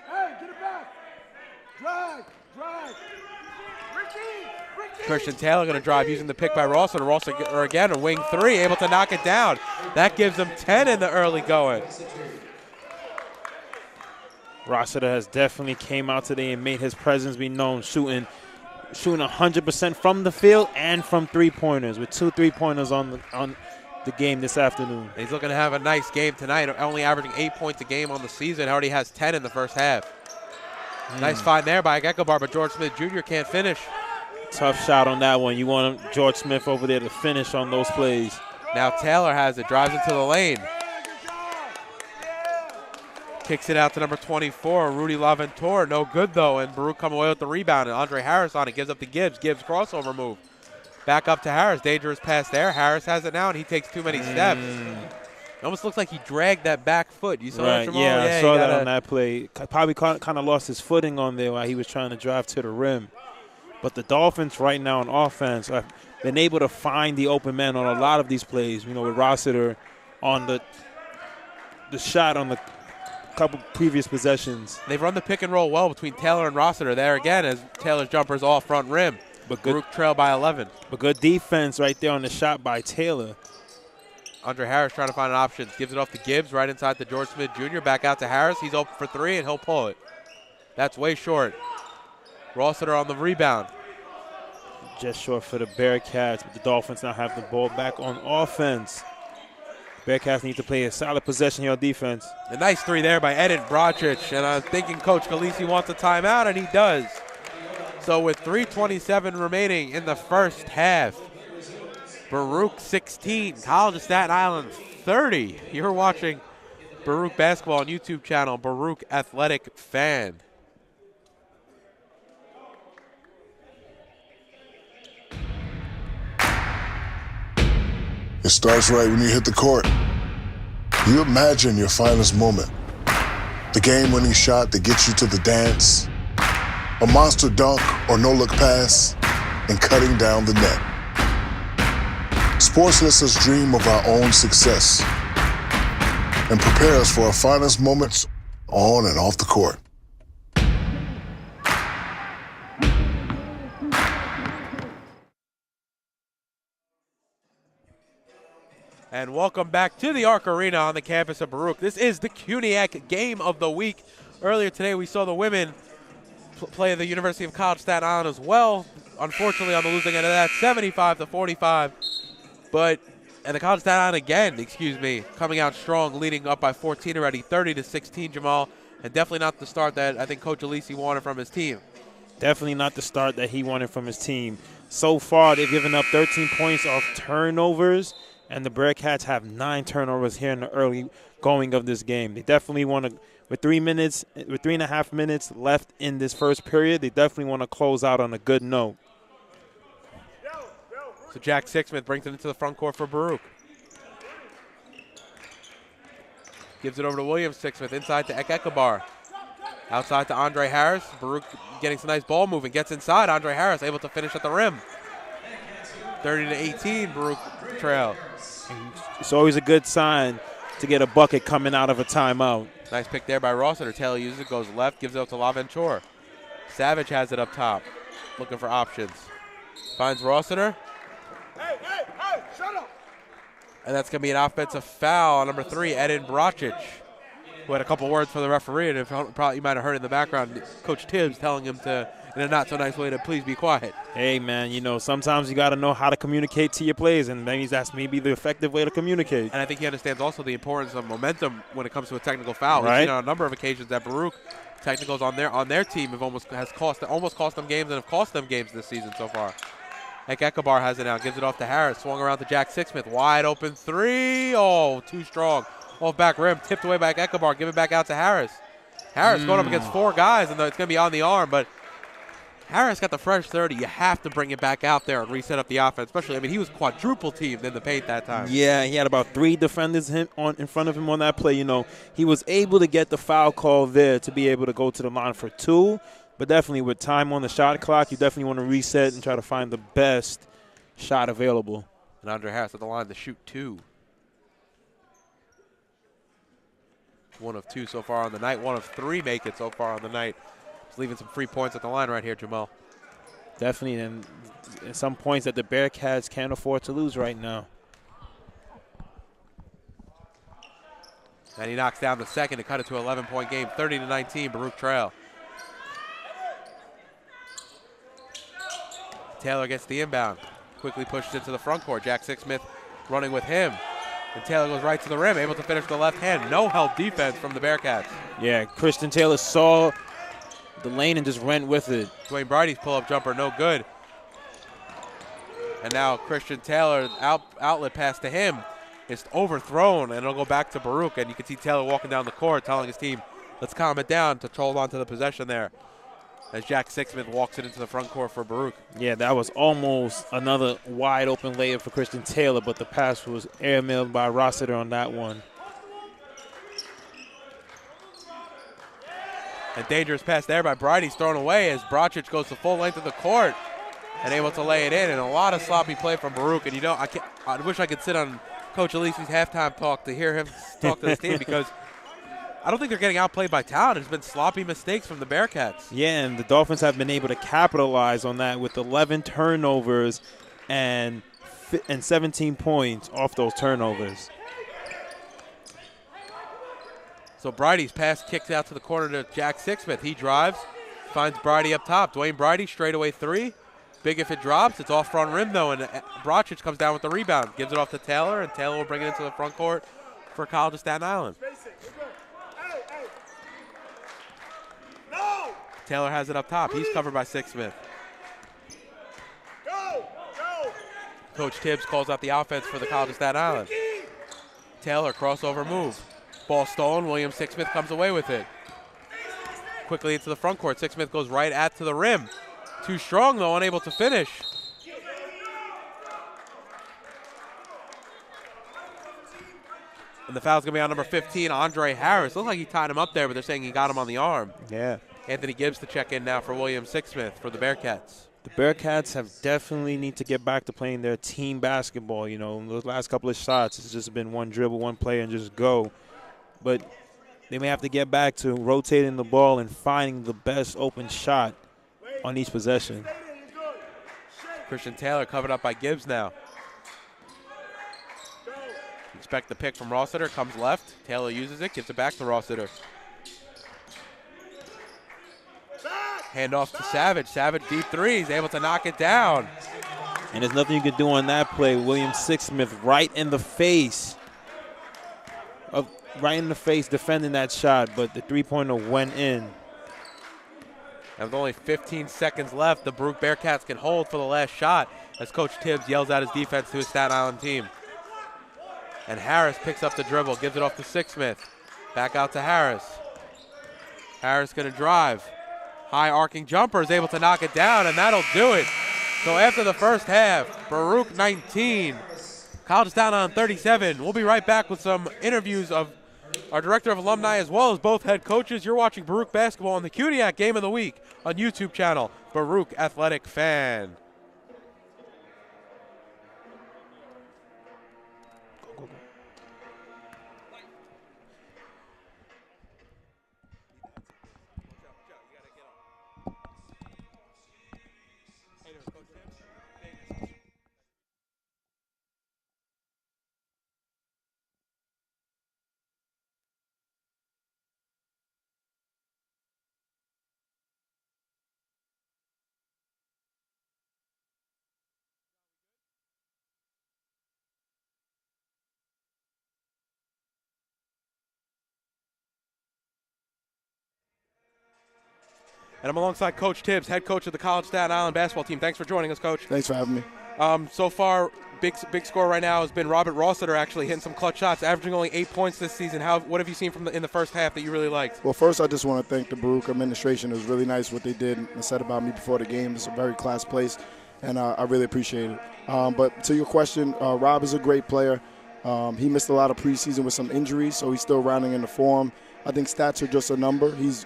Hey, get it back! Drag! Ricky! Christian Taylor going to drive using the pick by Rossiter. Rossiter again, a wing three, able to knock it down. That gives them 10 in the early going. Rossiter has definitely came out today and made his presence be known, shooting 100% from the field and from three-pointers, with 2 3-pointers on the game this afternoon. He's looking to have a nice game tonight, only averaging 8 points a game on the season. Already has 10 in the first half. Nice find there by Geckobar, but George Smith Jr. can't finish. Tough shot on that one. You want George Smith over there to finish on those plays. Now Taylor has it, drives into the lane. Kicks it out to number 24, Rudy LaVentura. No good, though, and Baruch come away with the rebound. And Andre Harris on it, gives up to Gibbs. Gibbs crossover move. Back up to Harris. Dangerous pass there. Harris has it now, and he takes too many steps. It almost looks like he dragged that back foot. You saw that, Jamal? Yeah, I saw that on that play. Probably kind of lost his footing on there while he was trying to drive to the rim. But the Dolphins right now on offense have been able to find the open man on a lot of these plays. You know, with Rossiter on the shot on the couple previous possessions. They've run the pick and roll well between Taylor and Rossiter there again as Taylor's jumper's off front rim. But good, Baruch trail by 11. But good defense right there on the shot by Taylor. Andre Harris trying to find an option. Gives it off to Gibbs right inside to George Smith Jr. Back out to Harris. He's open for 3 and he'll pull it. That's way short. Rossiter on the rebound. Just short for the Bearcats, but the Dolphins now have the ball back on offense. Bearcats need to play a solid possession here on defense. A nice 3 there by Edin Bracic, and I'm thinking Coach Galisi wants a timeout, and he does. So with 3:27 remaining in the first half, Baruch 16, College of Staten Island 30. You're watching Baruch Basketball on YouTube channel, Baruch Athletic Fan. It starts right when you hit the court. You imagine your finest moment. The game-winning shot that gets you to the dance, a monster dunk or no-look pass, and cutting down the net. Sports lets us dream of our own success and prepare us for our finest moments on and off the court. And welcome back to the Arc Arena on the campus of Baruch. This is the CUNYAC Game of the Week. Earlier today, we saw the women play the University of College Staten Island as well. Unfortunately, on the losing end of that, 75-45. And the College Staten Island again, coming out strong, leading up by 14 already, 30-16, Jamal. And definitely not the start that I think Coach Alisi wanted from his team. Definitely not the start that he wanted from his team. So far, they've given up 13 points off turnovers. And the Bearcats have 9 turnovers here in the early going of this game. They definitely want to, with 3.5 minutes left in this first period, they definitely want to close out on a good note. So Jack Sixsmith brings it into the front court for Baruch. Gives it over to William Sixsmith, inside to Ekekabar. Outside to Andre Harris. Baruch getting some nice ball movement, gets inside. Andre Harris able to finish at the rim. 30-18, Baruch trail. It's always a good sign to get a bucket coming out of a timeout. Nice pick there by Rossiter. Taylor uses it, goes left, gives it up to LaVentura. Savage has it up top, looking for options. Finds Rossiter. Hey, shut up. And that's going to be an offensive foul on number 3, Eden Bracic, who had a couple words for the referee. And you might have heard in the background Coach Tibbs telling him to, in a not-so-nice way, to please be quiet. Hey, man, you know, sometimes you got to know how to communicate to your players, and that's maybe the effective way to communicate. And I think he understands also the importance of momentum when it comes to a technical foul. Right. We've seen on a number of occasions that Baruch technicals on their team have almost cost them games and have cost them games this season so far. Hank Ekabar has it now, gives it off to Harris, swung around to Jack Sixsmith, wide open 3. Oh, too strong. Off back rim, tipped away by Ekabar, give it back out to Harris. Harris going up against 4 guys, and it's going to be on the arm, but Harris got the fresh 30. You have to bring it back out there and reset up the offense, especially, I mean, he was quadruple teamed in the paint that time. Yeah, he had about 3 defenders in front of him on that play. You know, he was able to get the foul call there to be able to go to the line for 2, but definitely with time on the shot clock, you definitely want to reset and try to find the best shot available. And Andre Harris at the line to shoot 2. 1 of 2 so far on the night. 1 of 3 make it so far on the night. He's leaving some free points at the line right here, Jamal. Definitely, and some points that the Bearcats can't afford to lose right now. And he knocks down the second to cut it to an 11-point game, 30-19, Baruch trail. Taylor gets the inbound, quickly pushes it to the front court. Jack Sixsmith running with him. And Taylor goes right to the rim, able to finish with the left hand. No help defense from the Bearcats. Yeah, Christian Taylor saw the lane and just ran with it. Dwayne Brighty's pull-up jumper, no good. And now Christian Taylor, outlet pass to him, is overthrown, and it'll go back to Baruch. And you can see Taylor walking down the court, telling his team, let's calm it down, to hold on to the possession there, as Jack Sixsmith walks it into the front court for Baruch. Yeah, that was almost another wide open layup for Christian Taylor, but the pass was airmailed by Rossiter on that one. A dangerous pass there by Brighty's thrown away as Bracic goes the full length of the court and able to lay it in. And a lot of sloppy play from Baruch. And, you know, I wish I could sit on Coach Alisi's halftime talk to hear him talk to his team, because I don't think they're getting outplayed by talent. There's been sloppy mistakes from the Bearcats. Yeah, and the Dolphins have been able to capitalize on that with 11 turnovers and 17 points off those turnovers. So Brighty's pass kicks out to the corner to Jack Sixsmith. He drives, finds Brighty up top. Dwayne Brighty, straightaway 3. Big if it drops. It's off front rim, though, and Bracic comes down with the rebound. Gives it off to Taylor, and Taylor will bring it into the front court for College of Staten Island. No! Taylor has it up top. He's covered by Sixsmith. Go! Coach Tibbs calls out the offense for the College of Staten Island. Taylor, crossover move. Ball stolen. William Sixsmith comes away with it. Quickly into the front court. Sixsmith goes right at to the rim. Too strong, though, unable to finish. And the foul's going to be on number 15, Andre Harris. Looks like he tied him up there, but they're saying he got him on the arm. Yeah. Anthony Gibbs to check in now for William Sixsmith for the Bearcats. The Bearcats have definitely need to get back to playing their team basketball. You know, those last couple of shots, it's just been one dribble, one play, and just go. But they may have to get back to rotating the ball and finding the best open shot on each possession. Christian Taylor covered up by Gibbs now. Expect the pick from Rossiter, comes left. Taylor uses it, gives it back to Rossiter. Handoff to Savage. Savage deep 3. He's able to knock it down. And there's nothing you can do on that play. William Sixsmith right in the face. Right in the face defending that shot, but the three-pointer went in. And with only 15 seconds left, the Baruch Bearcats can hold for the last shot as Coach Tibbs yells out his defense to his Staten Island team. And Harris picks up the dribble, gives it off to Sixsmith. Back out to Harris. Harris going to drive. High arcing jumper, is able to knock it down, and that'll do it. So after the first half, Baruch 19, College of Staten Island 37. We'll be right back with some interviews of our Director of Alumni as well as both head coaches. You're watching Baruch Basketball on the CUNYAC Game of the Week on YouTube channel, Baruch Athletic Fan. go. And I'm alongside Coach Tibbs, head coach of the College of Staten Island basketball team. Thanks for joining us, Coach. Thanks for having me. So far, big score right now has been Robert Rossiter actually hitting some clutch shots, averaging only 8 points this season. What have you seen in the first half that you really liked? Well, first I just want to thank the Baruch administration. It was really nice what they did and said about me before the game. It's a very class place, and I really appreciate it. But to your question, Rob is a great player. He missed a lot of preseason with some injuries, so he's still rounding into form. I think stats are just a number. He's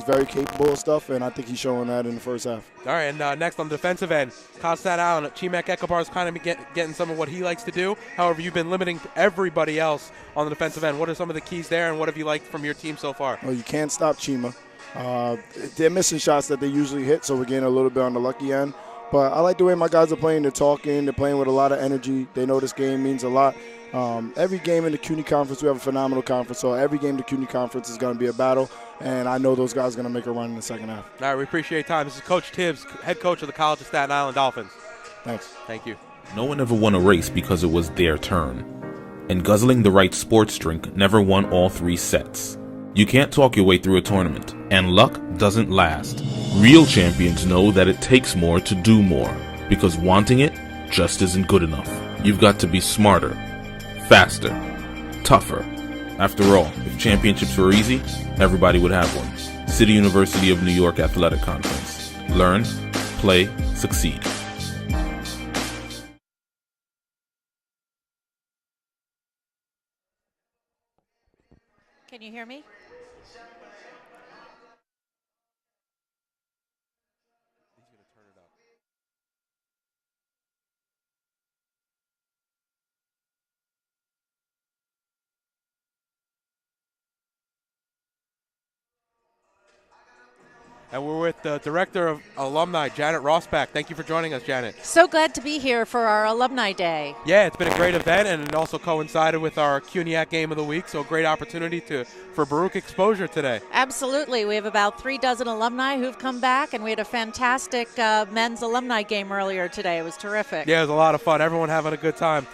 very capable of stuff, and I think he's showing that in the first half. All right, and next on the defensive end, College of Staten Island, Chimek Ekabar is kind of getting some of what he likes to do. However, you've been limiting everybody else on the defensive end. What are some of the keys there, and what have you liked from your team so far? Well, you can't stop Chima. They're missing shots that they usually hit, so we're getting a little bit on the lucky end. But I like the way my guys are playing. They're talking. They're playing with a lot of energy. They know this game means a lot. Every game in the CUNY Conference, we have a phenomenal conference, so every game in the CUNY Conference is going to be a battle, and I know those guys are going to make a run in the second half. All right, we appreciate your time. This is Coach Tibbs, head coach of the College of Staten Island Dolphins. Thanks. Thank you. No one ever won a race because it was their turn. And guzzling the right sports drink never won all 3 sets. You can't talk your way through a tournament, and luck doesn't last. Real champions know that it takes more to do more, because wanting it just isn't good enough. You've got to be smarter, faster, tougher. After all, if championships were easy, everybody would have one. City University of New York Athletic Conference. Learn, play, succeed. Can you hear me? And we're with the Director of Alumni, Janet Rossback. Thank you for joining us, Janet. So glad to be here for our Alumni Day. Yeah, it's been a great event, and it also coincided with our CUNYAC Game of the Week, so a great opportunity for Baruch exposure today. Absolutely. We have about 36 alumni who've come back, and we had a fantastic men's alumni game earlier today. It was terrific. Yeah, it was a lot of fun. Everyone having a good time.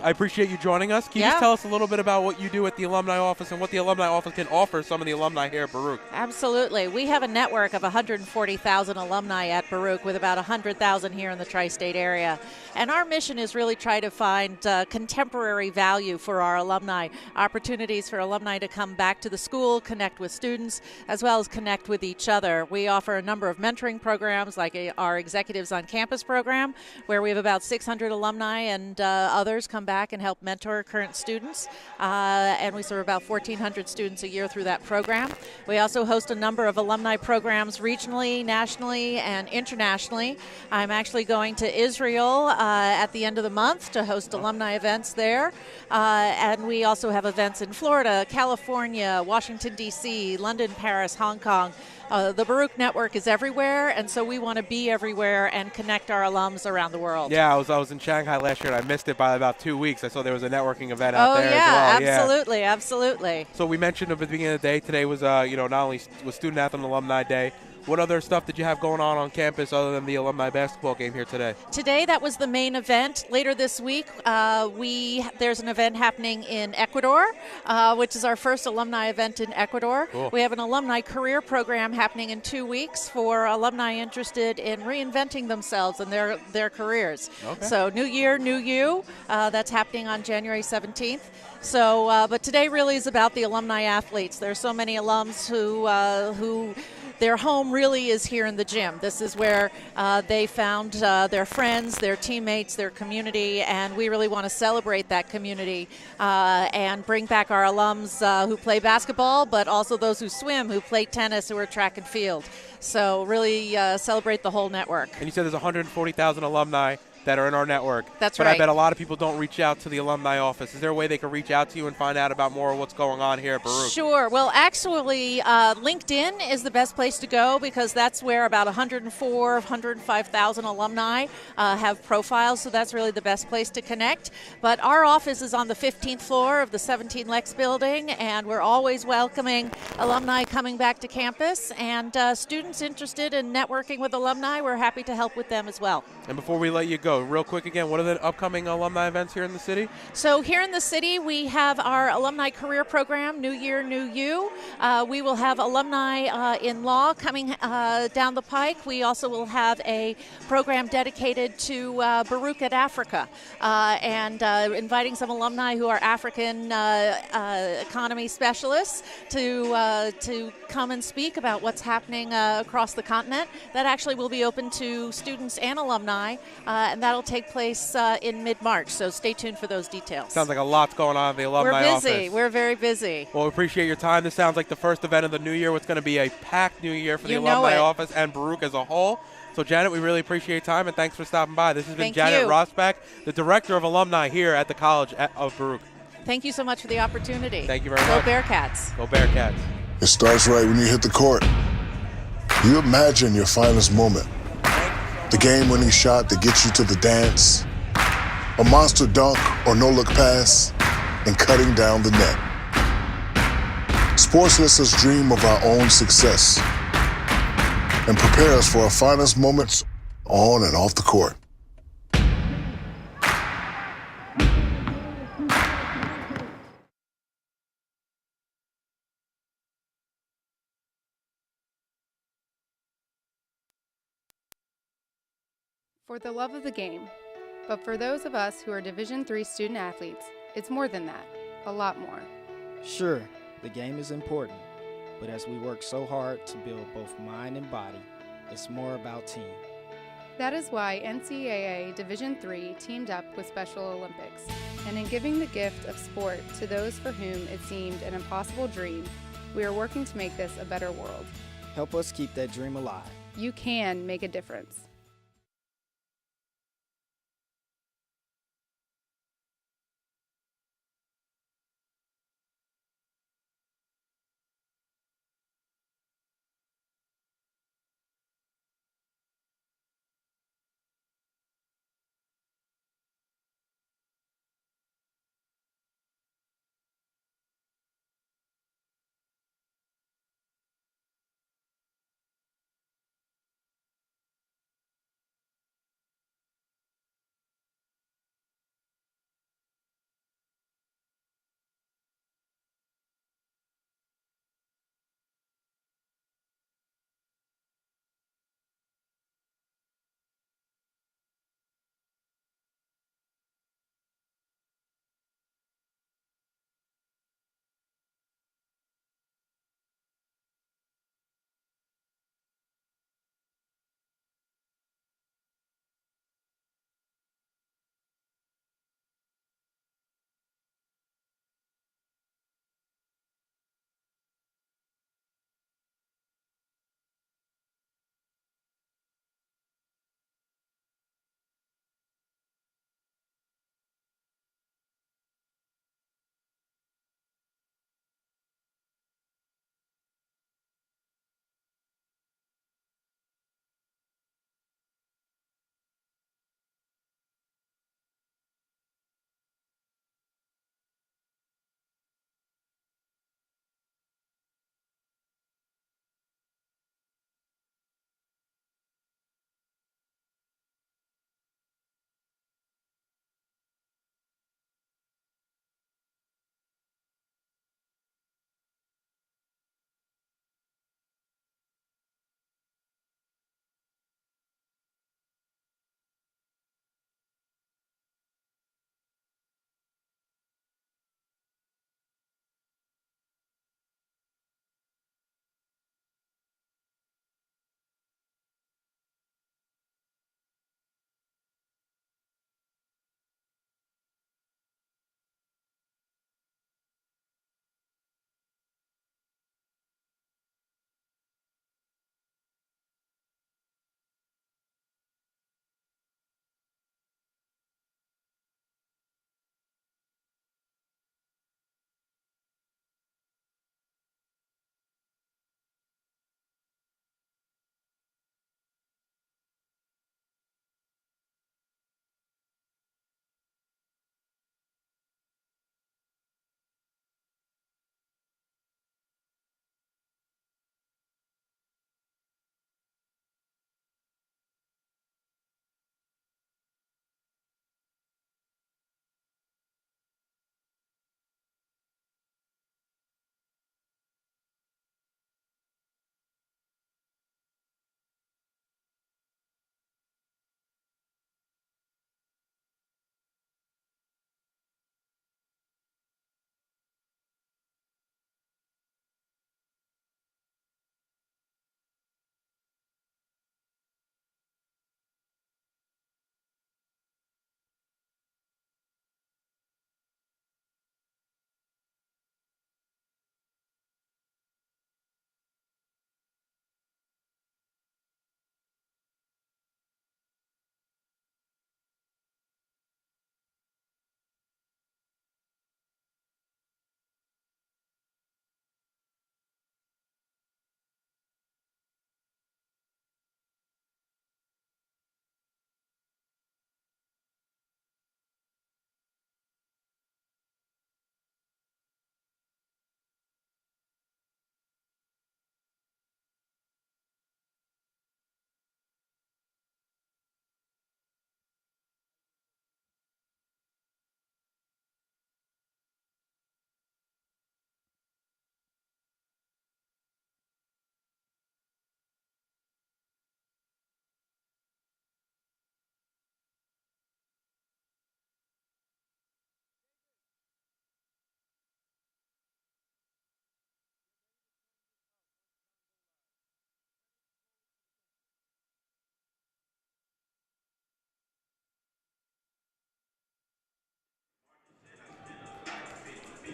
I appreciate you joining us. Can you just tell us a little bit about what you do at the Alumni Office and what the Alumni Office can offer some of the alumni here at Baruch? Absolutely. We have a network of 140,000 alumni at Baruch with about 100,000 here in the tri-state area. And our mission is really try to find contemporary value for our alumni, opportunities for alumni to come back to the school, connect with students, as well as connect with each other. We offer a number of mentoring programs like our Executives on Campus program, where we have about 600 alumni and others come back and help mentor current students. And we serve about 1,400 students a year through that program. We also host a number of alumni programs regionally, nationally, and internationally. I'm actually going to Israel at the end of the month to host alumni events there. And we also have events in Florida, California, Washington, D.C., London, Paris, Hong Kong. The Baruch Network is everywhere, and so we want to be everywhere and connect our alums around the world. Yeah, I was in Shanghai last year, and I missed it by about 2 weeks. I saw there was a networking event out there as well. Absolutely, absolutely. So we mentioned at the beginning of the day, today was, not only was Student Athlete and Alumni Day. What other stuff did you have going on campus other than the alumni basketball game here today? Today, that was the main event. Later this week, there's an event happening in Ecuador, which is our first alumni event in Ecuador. Cool. We have an alumni career program happening in 2 weeks for alumni interested in reinventing themselves and their careers. Okay. So new year, new you. That's happening on January 17th. So, but today really is about the alumni athletes. There are so many alums who their home really is here in the gym. This is where they found their friends, their teammates, their community, and we really want to celebrate that community and bring back our alums who play basketball, but also those who swim, who play tennis, who are track and field. So really celebrate the whole network. And you said there's 140,000 alumni. that are in our network. That's but right. I bet a lot of people don't reach out to the alumni office. Is there a way they can reach out to you and find out about more of what's going on here at Baruch? Sure. Well, actually, LinkedIn is the best place to go because that's where about 105,000 alumni have profiles, so that's really the best place to connect. But our office is on the 15th floor of the 17 Lex building, and we're always welcoming alumni coming back to campus, and students interested in networking with alumni, we're happy to help with them as well. And before we let you go, real quick again, what are the upcoming alumni events here in the city? So here in the city, we have our alumni career program, New Year, New You. We will have alumni in law coming down the pike. We also will have a program dedicated to Baruch at Africa and inviting some alumni who are African economy specialists to come and speak about what's happening across the continent. That actually will be open to students and alumni, and that'll take place in mid-March, so stay tuned for those details. Sounds like a lot's going on in the alumni We're busy. office. We're very busy. Well, we appreciate your time. This sounds like the first event of the new year. What's going to be a packed new year for the You know alumni it. office and Baruch as a whole. So, Janet, we really appreciate your time, and thanks for stopping by. This has been Thank Janet you. Rosbach, the Director of Alumni here at the College of Baruch. Thank you so much for the opportunity. Thank you very Go much. Bearcats. Go Bearcats. It starts right when you hit the court. You imagine your finest moment. The game-winning shot that gets you to the dance, a monster dunk or no-look pass, and cutting down the net. Sports lets us dream of our own success and prepare us for our finest moments on and off the court. For the love of the game. But for those of us who are Division III student athletes, it's more than that, a lot more. Sure, the game is important, but as we work so hard to build both mind and body, it's more about team. That is why NCAA Division III teamed up with Special Olympics, and in giving the gift of sport to those for whom it seemed an impossible dream, we are working to make this a better world. Help us keep that dream alive. You can make a difference.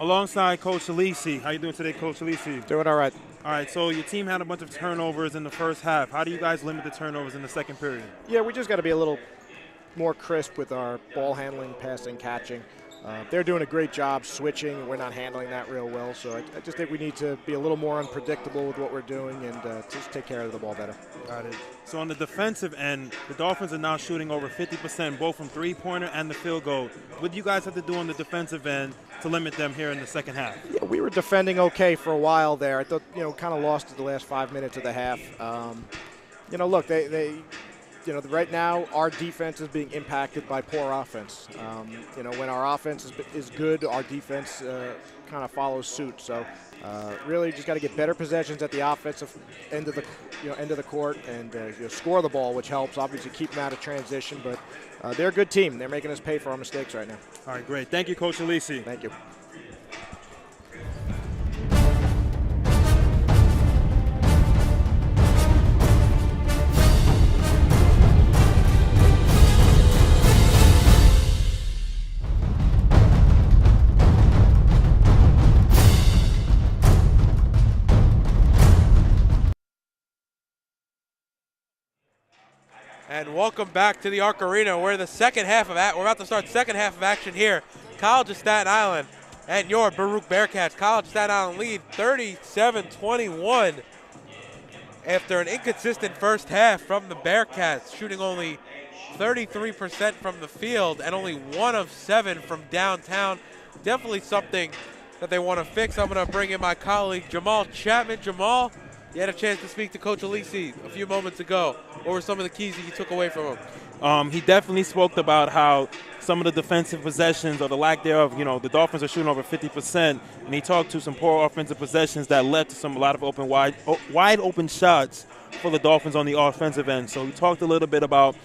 alongside Coach Alisi. How you doing today, Coach Alisi? Doing all right. All right, so your team had a bunch of turnovers in the first half. How do you guys limit the turnovers in the second period? Yeah, we just got to be a little more crisp with our ball handling, passing, catching. They're doing a great job switching. We're not handling that real well, so I just think we need to be a little more unpredictable with what we're doing and just take care of the ball better. Got it. So on the defensive end, the Dolphins are now shooting over 50%, both from three-pointer and the field goal. What do you guys have to do on the defensive end to limit them here in the second half? Yeah, we were defending okay for a while there. I thought, kind of lost it the last 5 minutes of the half. Look, they right now our defense is being impacted by poor offense. When our offense is good, our defense kind of follows suit. So really just got to get better possessions at the offensive end of the court and score the ball, which helps. Obviously keep them out of transition, but they're a good team. They're making us pay for our mistakes right now. All right, great. Thank you, Coach Alisi. Thank you. And welcome back to the Arc Arena. We're the second half of we're about to start second half of action here. College of Staten Island and your Baruch Bearcats. College of Staten Island lead 37-21 after an inconsistent first half from the Bearcats, shooting only 33% from the field and only 1 of 7 from downtown. Definitely something that they want to fix. I'm going to bring in my colleague Jamal Chapman. Jamal, you had a chance to speak to Coach Alisi a few moments ago. What were some of the keys that you took away from him? He definitely spoke about how some of the defensive possessions or the lack thereof, the Dolphins are shooting over 50%, and he talked to some poor offensive possessions that led to a lot of wide open shots for the Dolphins on the offensive end. So he talked a little bit about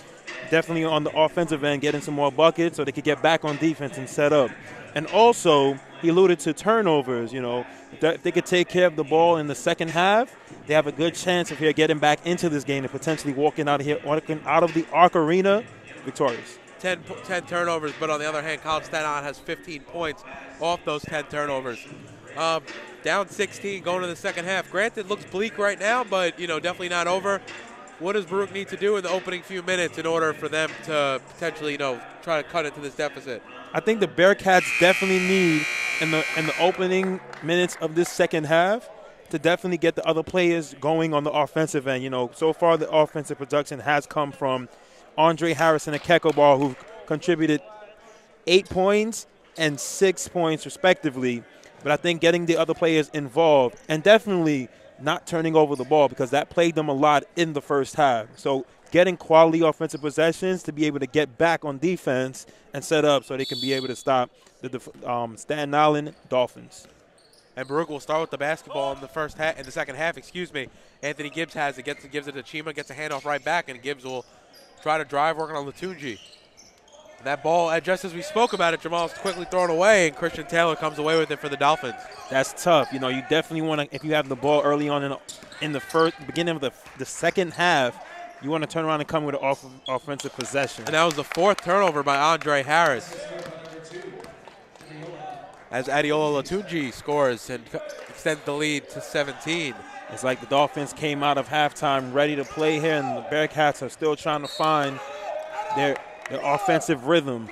definitely on the offensive end getting some more buckets so they could get back on defense and set up. And also, he alluded to turnovers, if they could take care of the ball in the second half, they have a good chance of here getting back into this game and potentially walking out of the Arc Arena victorious. 10 turnovers, but on the other hand, College Staten Island has 15 points off those 10 turnovers. Down 16 going to the second half. Granted, looks bleak right now, but, definitely not over. What does Baruch need to do in the opening few minutes in order for them to potentially, try to cut into this deficit? I think the Bearcats definitely need in the opening minutes of this second half to definitely get the other players going on the offensive end. So far the offensive production has come from Andre Harrison and Keko Ball, who contributed 8 points and 6 points respectively. But I think getting the other players involved and definitely not turning over the ball, because that plagued them a lot in the first half. So getting quality offensive possessions to be able to get back on defense and set up so they can be able to stop the Staten Island Dolphins. And Baruch will start with the basketball in the second half. Anthony Gibbs has it, gives it to Chima, gets a handoff right back, and Gibbs will try to drive, working on Latunji. And that ball, just as we spoke about it, Jamal's quickly thrown away, and Christian Taylor comes away with it for the Dolphins. That's tough. You definitely want to, if you have the ball early on in the beginning of the second half, you want to turn around and come with an offensive possession. And that was the 4th turnover by Andre Harris, as Adiola Latunji scores and extends the lead to 17. It's like the Dolphins came out of halftime ready to play here, and the Bearcats are still trying to find their offensive rhythm.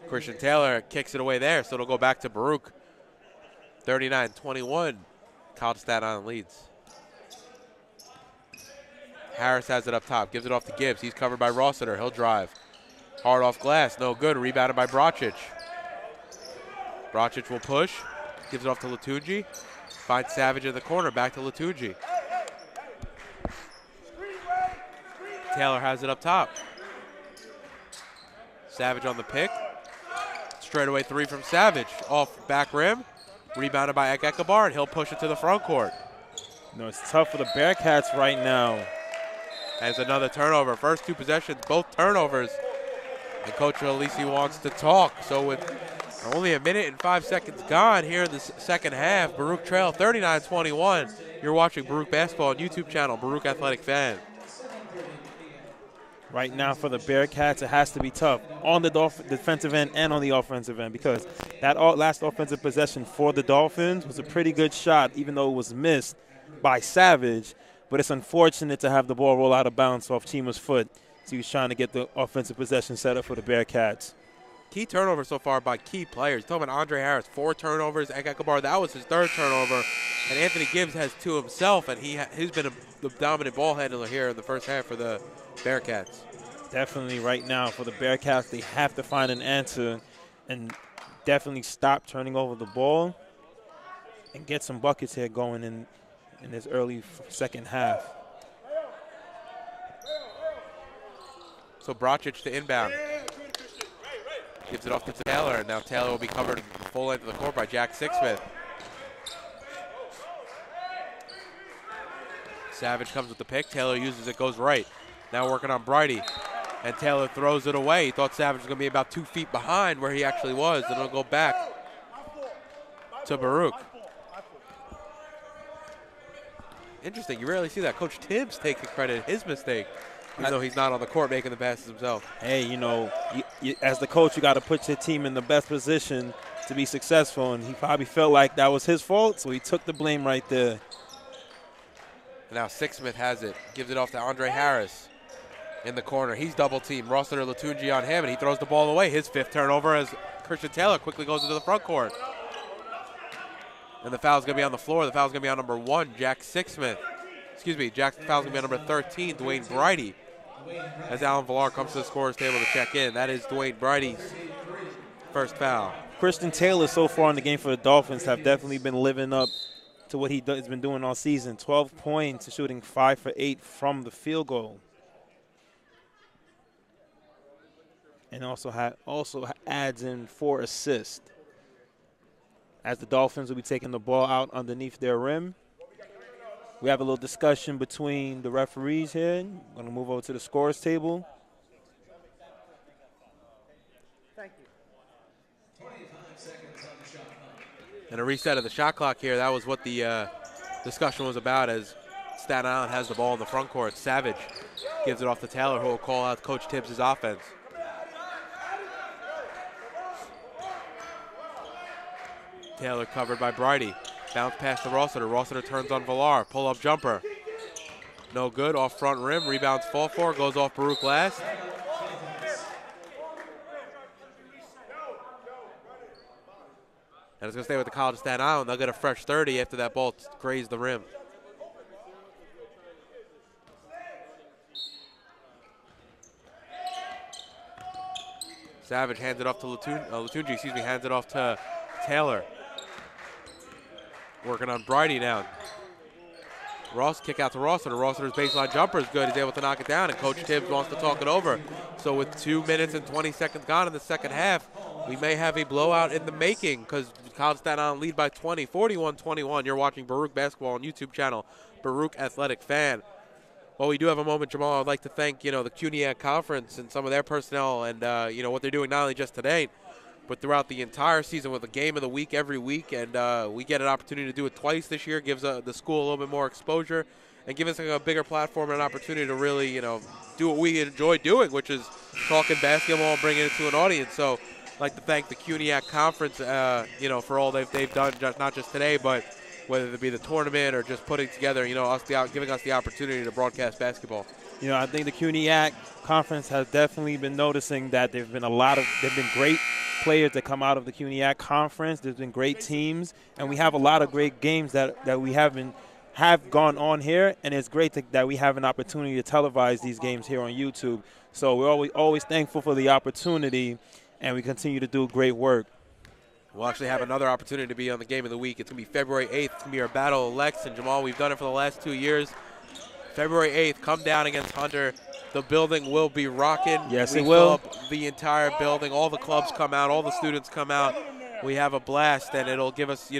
Christian Taylor kicks it away there, so it'll go back to Baruch. 39-21, College of Staten Island leads. Harris has it up top, gives it off to Gibbs. He's covered by Rossiter. He'll drive. Hard off glass, no good. Rebounded by Brocic. Brocic will push, gives it off to Latunji. Finds Savage in the corner, back to Latunji. Taylor has it up top. Savage on the pick. Straightaway 3 from Savage. Off back rim. Rebounded by Ekabar, and he'll push it to the front court. It's tough for the Bearcats right now. As another turnover. First 2 possessions, both turnovers. And Coach Alisi wants to talk. So with only a minute and 5 seconds gone here in the second half, Baruch trail 39-21. You're watching Baruch Basketball on YouTube channel, Baruch Athletic Fan. Right now for the Bearcats, it has to be tough on the defensive end and on the offensive end, because that last offensive possession for the Dolphins was a pretty good shot, even though it was missed by Savage. But it's unfortunate to have the ball roll out of bounds off Chima's foot. So he was trying to get the offensive possession set up for the Bearcats. Key turnovers so far by key players. Talking about Andre Harris, 4 turnovers. Eka Kabar, that was his 3rd turnover. And Anthony Gibbs has 2 himself, and he's been the dominant ball handler here in the first half for the Bearcats. Definitely right now for the Bearcats, they have to find an answer and definitely stop turning over the ball and get some buckets here going in this early second half. So Brocic to inbound. Gives it off to Taylor, and now Taylor will be covered full length of the court by Jack Sixsmith. Savage comes with the pick. Taylor uses it, goes right. Now working on Brighty. And Taylor throws it away. He thought Savage was going to be about 2 feet behind where he actually was. Then it'll go back to Baruch. Interesting. You rarely see that. Coach Tibbs taking credit his mistake, even though he's not on the court making the passes himself. Hey, as the coach, you got to put your team in the best position to be successful, and he probably felt like that was his fault, so he took the blame right there. And now Sixsmith has it. Gives it off to Andre Harris in the corner. He's double-teamed. Rossiter Latunji on him, and he throws the ball away. His 5th turnover as Christian Taylor quickly goes into the front court. And the foul's going to be on the floor. The foul's going to be on number 1, Jack Sixsmith. Excuse me, Jack's foul's going to be on number 13, Dwayne Brighty. As Alan Villar comes to the scorer's table to check in. That is Dwayne Brighty's first foul. Christian Taylor so far in the game for the Dolphins have definitely been living up to what has been doing all season. 12 points, shooting 5 for 8 from the field goal. And also adds in 4 assists. As the Dolphins will be taking the ball out underneath their rim. We have a little discussion between the referees here. I'm going to move over to the scorer's table. Thank you. 25 seconds on the shot clock. And a reset of the shot clock here. That was what the discussion was about, as Staten Island has the ball in the front court. Savage gives it off to Taylor, who will call out Coach Tibbs' offense. Taylor covered by Brighty. Bounce pass to Rossiter. Rossiter turns on Villar. Pull-up jumper. No good. Off front rim. Rebounds fall for. Goes off Baruch last. And it's going to stay with the College of Staten Island. They'll get a fresh 30 after that ball grazed the rim. Savage hands it off to Latunji, hands it off to Taylor. Working on Brighty now. Ross kick out to Rossiter. Rossiter's baseline jumper is good. He's able to knock it down, and Coach Tibbs wants to talk it over. So with 2 minutes and 20 seconds gone in the second half, we may have a blowout in the making, because College Staten Island lead by 20, 41-21. You're watching Baruch Basketball on YouTube channel, Baruch Athletic Fan. Well, we do have a moment, Jamal. I'd like to thank, the CUNYAC Conference and some of their personnel and, what they're doing not only just today, but throughout the entire season with a game of the week every week. And we get an opportunity to do it twice this year. Gives the school a little bit more exposure and give us a bigger platform and an opportunity to really, do what we enjoy doing, which is talking basketball and bringing it to an audience. So I'd like to thank the CUNYAC Conference, for all they've done, not just today, but whether it be the tournament or just putting together, giving us the opportunity to broadcast basketball. I think the CUNYAC Conference has definitely been noticing that there've been great players that come out of the CUNYAC Conference. There's been great teams, and we have a lot of great games that we have gone on here, and it's great that we have an opportunity to televise these games here on YouTube. So we're always thankful for the opportunity, and we continue to do great work. We'll actually have another opportunity to be on the Game of the Week. It's going to be February 8th. It's going to be our Battle of Lex. And Jamal, we've done it for the last 2 years. February 8th, come down against Hunter. The building will be rocking. Yes, we it will. Fill up the entire building. All the clubs come out. All the students come out. We have a blast, and it'll give us,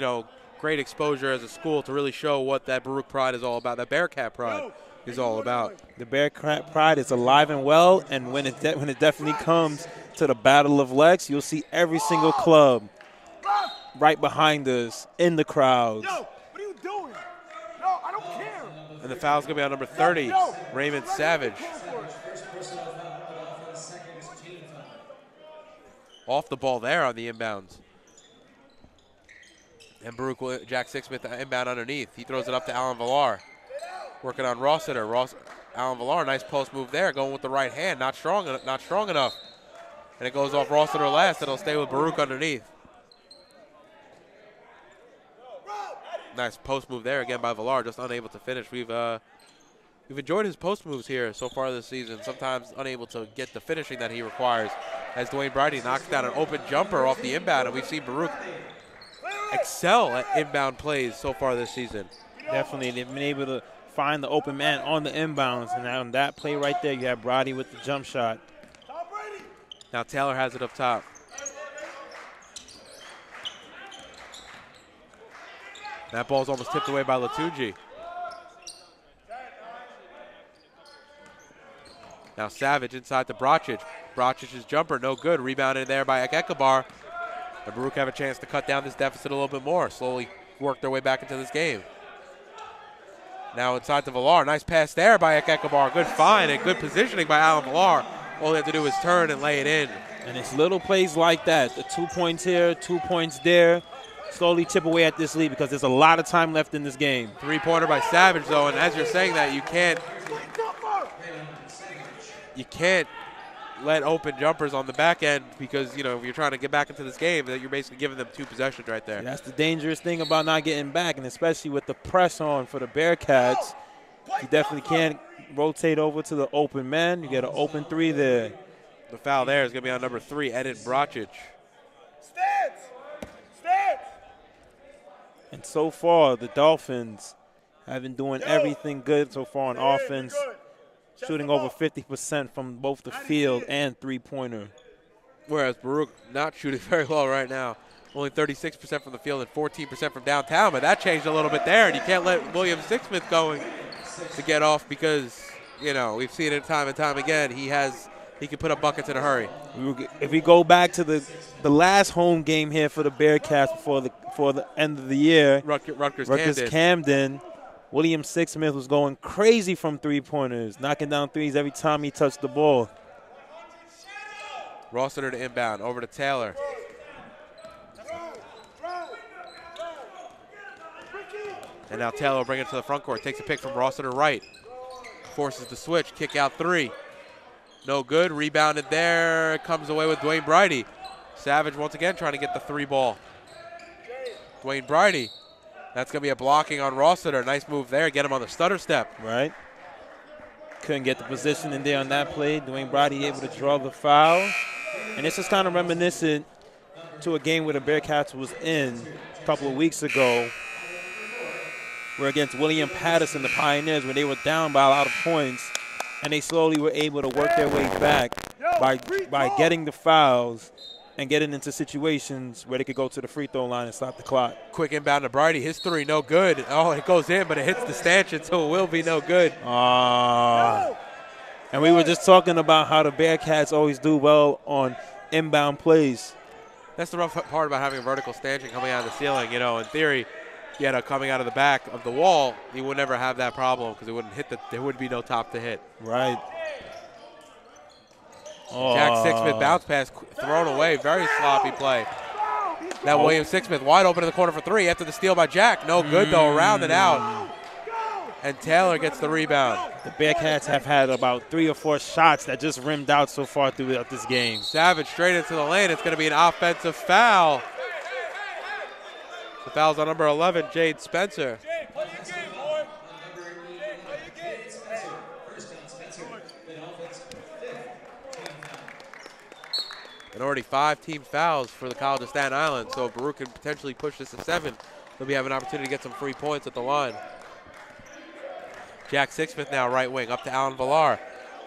great exposure as a school to really show what that Baruch pride is all about, that Bearcat pride is all about. The Bearcat pride is alive and well, and when it definitely comes to the Battle of Lex, you'll see every single club right behind us in the crowds. Yo, what are you doing? No, I don't care. And the foul's going to be on number 30, Raymond Savage. First personal foul off the ball there on the inbounds. And Baruch, Jack Sixsmith inbound underneath. He throws it up to Alan Villar. Working on Rossiter. Alan Villar, nice post move there, going with the right hand. Not strong enough. And it goes off Rossiter last. It'll stay with Baruch underneath. Nice post move there again by Villar, just unable to finish. We've enjoyed his post moves here so far this season, sometimes unable to get the finishing that he requires, as Dwayne Bridey knocks down an open jumper off the inbound, and we've seen Baruch excel at inbound plays so far this season. Definitely, they've been able to find the open man on the inbounds, and on that play right there, you have Bridey with the jump shot. Now Taylor has it up top. That ball's almost tipped away by Latunji. Now Savage inside to Brocic. Brocic's jumper, no good. Rebounded there by Ekekabar. And Baruch have a chance to cut down this deficit a little bit more. Slowly work their way back into this game. Now inside to Villar. Nice pass there by Ekekabar. Good find and good positioning by Alan Villar. All they have to do is turn and lay it in. And it's little plays like that. The 2 points here, 2 points there. Slowly chip away at this lead because there's a lot of time left in this game. Three-pointer by Savage, though, and as you're saying that, you can't let open jumpers on the back end because, you know, if you're trying to get back into this game, that you're basically giving them 2 possessions right there. That's the dangerous thing about not getting back, and especially with the press on for the Bearcats, you definitely can't rotate over to the open man. You get an open 3 there. The foul there is going to be on number 3, Edit Brocic. Stance! And so far, the Dolphins have been doing everything good so far on offense, shooting over 50% from both the field and three-pointer. Whereas Baruch not shooting very well right now. Only 36% from the field and 14% from downtown, but that changed a little bit there, and you can't let William Sixsmith going to get off because, you know, we've seen it time and time again. He can put up buckets in a hurry. If we go back to the last home game here for the Bearcats before the end of the year, Rutgers Camden, William Sixsmith was going crazy from three-pointers, knocking down threes every time he touched the ball. Rossiter to inbound, over to Taylor. And now Taylor will bring it to the front court, takes a pick from Rossiter right. Forces the switch, kick out 3. No good, rebounded there, comes away with Dwayne Bridey. Savage once again trying to get the 3 ball. Dwayne Bridey, that's going to be a blocking on Rossiter. Nice move there, get him on the stutter step. Right. Couldn't get the position in there on that play. Dwayne Bridey able to draw the foul. And this is kind of reminiscent to a game where the Bearcats was in a couple of weeks ago. We're against William Patterson, the Pioneers, where they were down by a lot of points. And they slowly were able to work their way back by getting the fouls and getting into situations where they could go to the free throw line and stop the clock. Quick inbound to Bridey. His 3, no good. Oh, it goes in, but it hits the stanchion, so it will be no good. And we were just talking about how the Bearcats always do well on inbound plays. That's the rough part about having a vertical stanchion coming out of the ceiling. You know, in theory, coming out of the back of the wall, you would never have that problem because it wouldn't hit there would be no top to hit. Right. Jack Sixsmith bounce pass thrown away. Very sloppy play. Now William Sixsmith wide open in the corner for 3 after the steal by Jack. No good though, around and out. And Taylor gets the rebound. The Bearcats have had about 3 or 4 shots that just rimmed out so far throughout this game. Savage straight into the lane. It's going to be an offensive foul. The foul's on number 11, Jade Spencer. And already 5 team fouls for the College of Staten Island. So if Baruch can potentially push this to 7, they'll be having an opportunity to get some free points at the line. Jack Sixsmith now right wing, up to Alan Villar.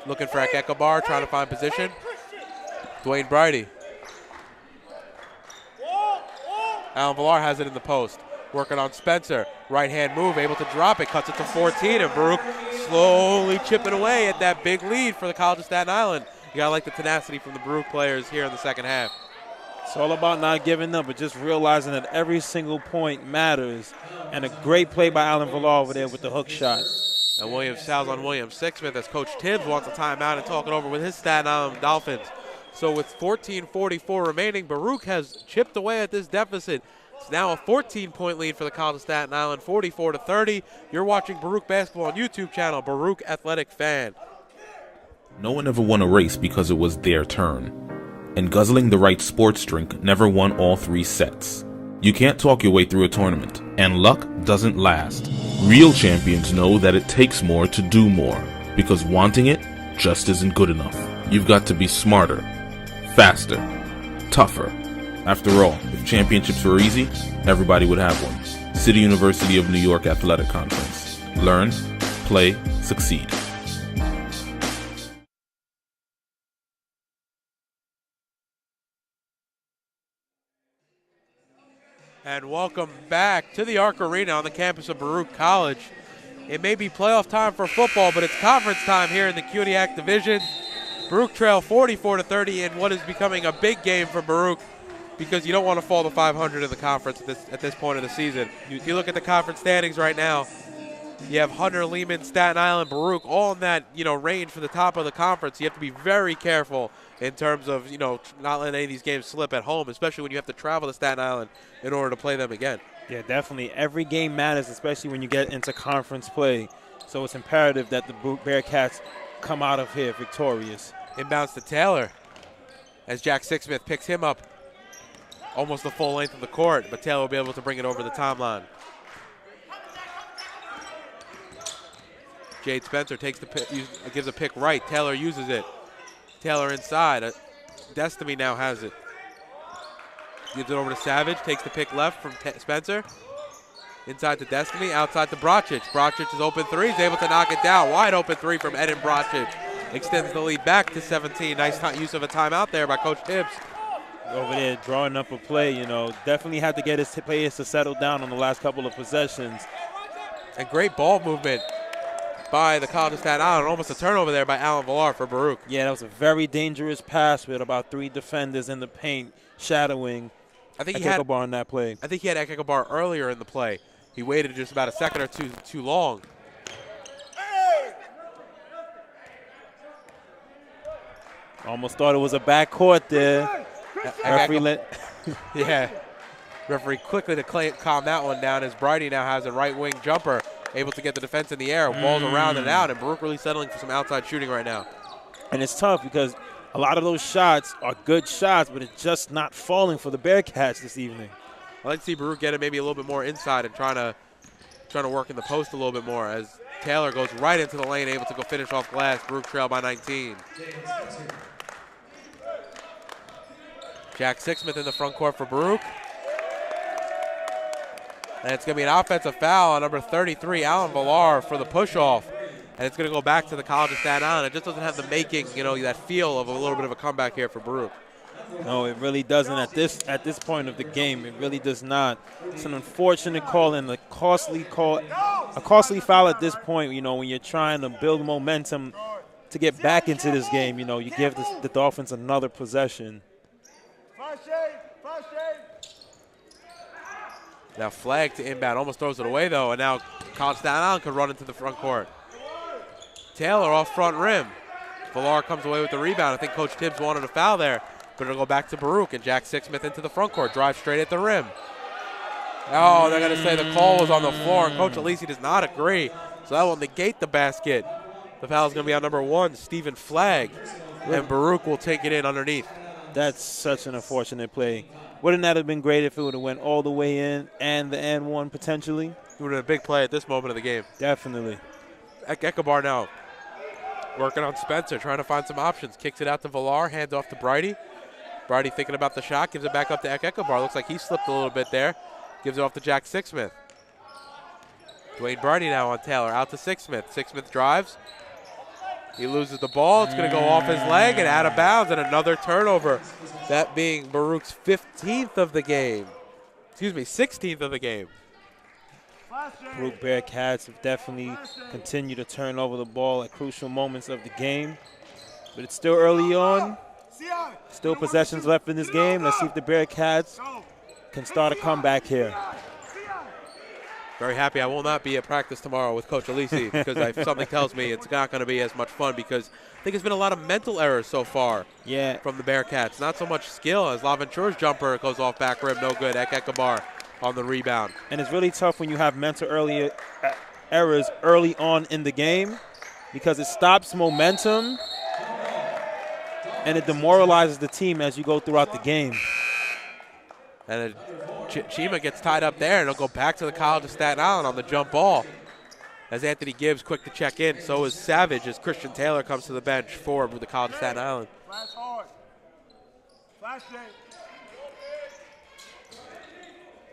Looking for Ekekabar, trying to find position. Dwayne Bridey. Alan Villar has it in the post. Working on Spencer. Right-hand move, able to drop it. Cuts it to 14, and Baruch slowly chipping away at that big lead for the College of Staten Island. You got to like the tenacity from the Baruch players here in the second half. It's all about not giving up, but just realizing that every single point matters. And a great play by Alan Villar over there with the hook shot. And Williams fouls on William Sixsmith as Coach Tibbs wants a timeout and talk it over with his Staten Island Dolphins. So with 14:44 remaining, Baruch has chipped away at this deficit. It's now a 14-point lead for the College of Staten Island, 44-30. You're watching Baruch basketball on YouTube channel, Baruch Athletic Fan. No one ever won a race because it was their turn. And guzzling the right sports drink never won all 3 sets. You can't talk your way through a tournament, and luck doesn't last. Real champions know that it takes more to do more, because wanting it just isn't good enough. You've got to be smarter, faster, tougher. After all, if championships were easy, everybody would have one. City University of New York Athletic Conference. Learn, play, succeed. And welcome back to the Arc Arena on the campus of Baruch College. It may be playoff time for football, but it's conference time here in the CUNYAC division. Baruch trail 44-30 in what is becoming a big game for Baruch, because you don't want to fall to 500 in the conference at this point of the season. You look at the conference standings right now. You have Hunter, Lehman, Staten Island, Baruch, all in that range for the top of the conference. You have to be very careful in terms of not letting any of these games slip at home, especially when you have to travel to Staten Island in order to play them again. Yeah, definitely. Every game matters, especially when you get into conference play. So it's imperative that the Bearcats come out of here victorious. Inbounds to Taylor as Jack Sixsmith picks him up almost the full length of the court, but Taylor will be able to bring it over the timeline. Jade Spencer takes the pick, gives a pick right. Taylor uses it. Taylor inside. Destiny now has it. Gives it over to Savage. Takes the pick left from Spencer. Inside to Destiny. Outside to Brocic. Brocic is open three. He's able to knock it down. Wide open three from Eden Brocic. Extends the lead back to 17. Nice use of a timeout there by Coach Tibbs. Over there drawing up a play, definitely had to get his players to settle down on the last couple of possessions. And great ball movement by the College of Staten Island. Almost a turnover there by Alan Villar for Baruch. Yeah, that was a very dangerous pass with about 3 defenders in the paint shadowing Ekekabar on that play. I think he had Ekekabar earlier in the play. He waited just about a second or two too long. Almost thought it was a backcourt there. Yeah. Referee quickly to calm that one down as Bridie now has a right wing jumper, able to get the defense in the air, balls around and out, and Baruch really settling for some outside shooting right now. And it's tough because a lot of those shots are good shots, but it's just not falling for the Bearcats this evening. I'd like to see Baruch get it maybe a little bit more inside and trying to work in the post a little bit more as Taylor goes right into the lane, able to go finish off glass. Baruch trail by 19. Jack Sixsmith in the front court for Baruch. And it's going to be an offensive foul on number 33, Alan Villar, for the push-off. And it's going to go back to the College of Staten Island. It just doesn't have the making, that feel of a little bit of a comeback here for Baruch. No, it really doesn't at this point of the game. It really does not. It's an unfortunate call and a costly foul at this point, when you're trying to build momentum to get back into this game. You give the Dolphins another possession. Now flag to inbound, almost throws it away though, and now College of Staten Island could run into the front court. Taylor off front rim. Villar comes away with the rebound. I think Coach Tibbs wanted a foul there, but it'll go back to Baruch, and Jack Sixsmith into the front court, drive straight at the rim. Oh, they're going to say the call was on the floor, and Coach Alisi does not agree, so that will negate the basket. The foul is going to be on number 1, Stephen Flagg, and Baruch will take it in underneath. That's such an unfortunate play. Wouldn't that have been great if it would have went all the way in and the and one potentially? It would have been a big play at this moment of the game. Definitely. Ekekabar now working on Spencer, trying to find some options. Kicks it out to Villar, hands off to Bridie. Bridie thinking about the shot, gives it back up to Ekekabar. Looks like he slipped a little bit there. Gives it off to Jack Sixsmith. Dwayne Bridie now on Taylor, out to Sixsmith. Sixsmith drives. He loses the ball. It's going to go off his leg and out of bounds, and another turnover. That being Baruch's 15th of the game. 16th of the game. Baruch Bearcats have definitely continued to turn over the ball at crucial moments of the game. But it's still early on. Still possessions left in this game. Let's see if the Bearcats can start a comeback here. Very happy I will not be at practice tomorrow with Coach Alisi because something tells me it's not going to be as much fun because I think there's been a lot of mental errors so far from the Bearcats. Not so much skill as Laventure's jumper goes off back rim, no good. Ekabar on the rebound. And it's really tough when you have mental errors early on in the game because it stops momentum and it demoralizes the team as you go throughout the game. And Chima gets tied up there, and he'll go back to the College of Staten Island on the jump ball. As Anthony Gibbs quick to check in, so is Savage as Christian Taylor comes to the bench for the College of Staten Island.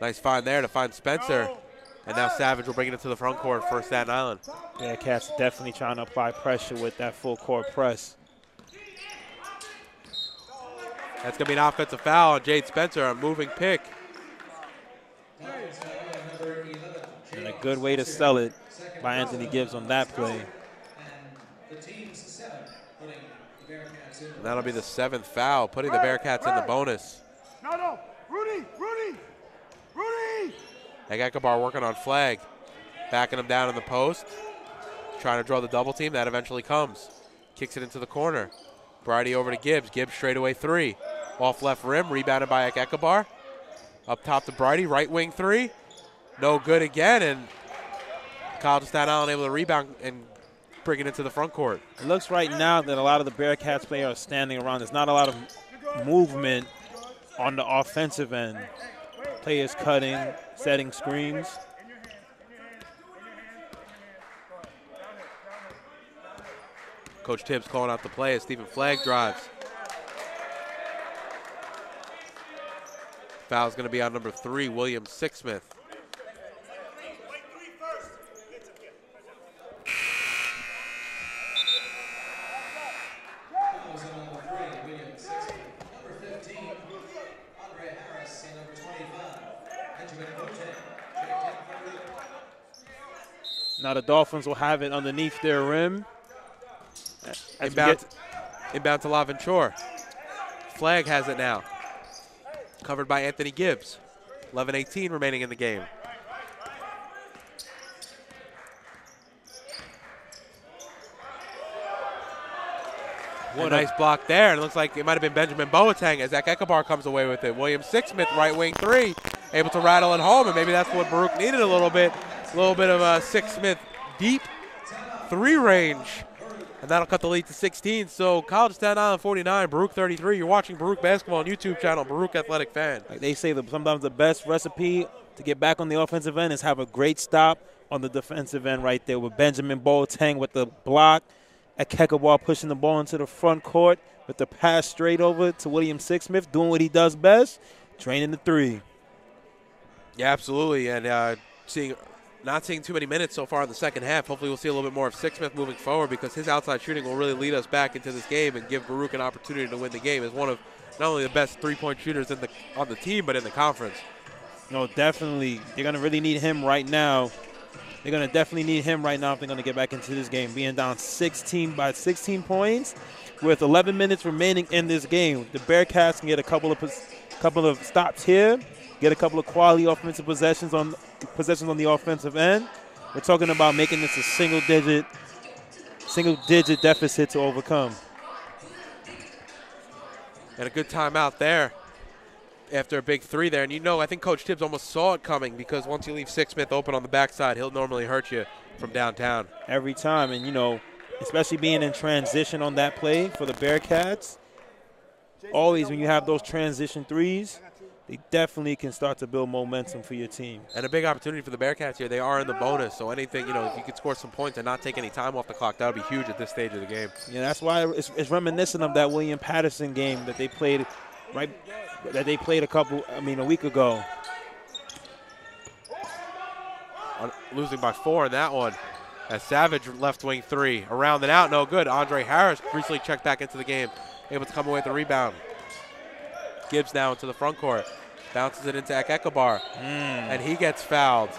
Nice find there to find Spencer. And now Savage will bring it into the front court for Staten Island. Yeah, Cats definitely trying to apply pressure with that full court press. That's going to be an offensive foul on Jade Spencer, a moving pick. And a good way to sell it by Anthony Gibbs on that play. And that'll be the 7th foul, putting the Bearcats in the bonus. No, Rudy! Ekabar working on Flag, backing him down in the post, trying to draw the double team. That eventually comes. Kicks it into the corner. Bridie over to Gibbs. Gibbs straightaway 3. Off left rim, rebounded by Ekabar. Up top to Bridie, right wing 3. No good again, and College of Staten Island able to rebound and bring it into the front court. It looks right now that a lot of the Bearcats players are standing around. There's not a lot of movement on the offensive end. Players cutting, setting screens. Coach Tibbs calling out the play as Stephen Flagg drives. Foul's going to be on number 3, William Sixsmith. Now the Dolphins will have it underneath their rim. Inbound to Laventure. Flag has it now. Covered by Anthony Gibbs. 11:18 remaining in the game. What a nice block there. And it looks like it might have been Benjamin Boateng as Ekabar comes away with it. William Sixsmith, right wing 3, able to rattle it home, and maybe that's what Baruch needed a little bit. A little bit of a Sixsmith deep 3 range. And that'll cut the lead to 16. So College of Staten Island 49, Baruch 33. You're watching Baruch Basketball on YouTube channel, Baruch Athletic Fan. Like they say, that sometimes the best recipe to get back on the offensive end is have a great stop on the defensive end right there with Benjamin Boateng with the block. Ekabar pushing the ball into the front court with the pass straight over to William Sixsmith, doing what he does best, draining the 3. Yeah, absolutely. And not seeing too many minutes so far in the second half. Hopefully we'll see a little bit more of Sixsmith moving forward because his outside shooting will really lead us back into this game and give Baruch an opportunity to win the game as one of not only the best three-point shooters on the team but in the conference. No, definitely. They're going to really need him right now. They're going to definitely need him right now if they're going to get back into this game. Being down 16 points with 11 minutes remaining in this game. The Bearcats can get a couple of stops here, get a couple of quality offensive possessions on the offensive end. We're talking about making this a single digit deficit to overcome. And a good timeout there after a big 3 there. And I think Coach Tibbs almost saw it coming because once you leave Sixsmith open on the backside, he'll normally hurt you from downtown. Every time. And, especially being in transition on that play for the Bearcats, always when you have those transition 3s, they definitely can start to build momentum for your team. And a big opportunity for the Bearcats here. They are in the bonus, so anything, if you could score some points and not take any time off the clock, that would be huge at this stage of the game. Yeah, that's why it's reminiscent of that William Patterson game that they played a week ago. Losing by 4 in that one. As Savage left wing 3. Around and out, no good. Andre Harris recently checked back into the game, able to come away with the rebound. Gibbs now into the front court. Bounces it into Ekabar. And he gets fouled.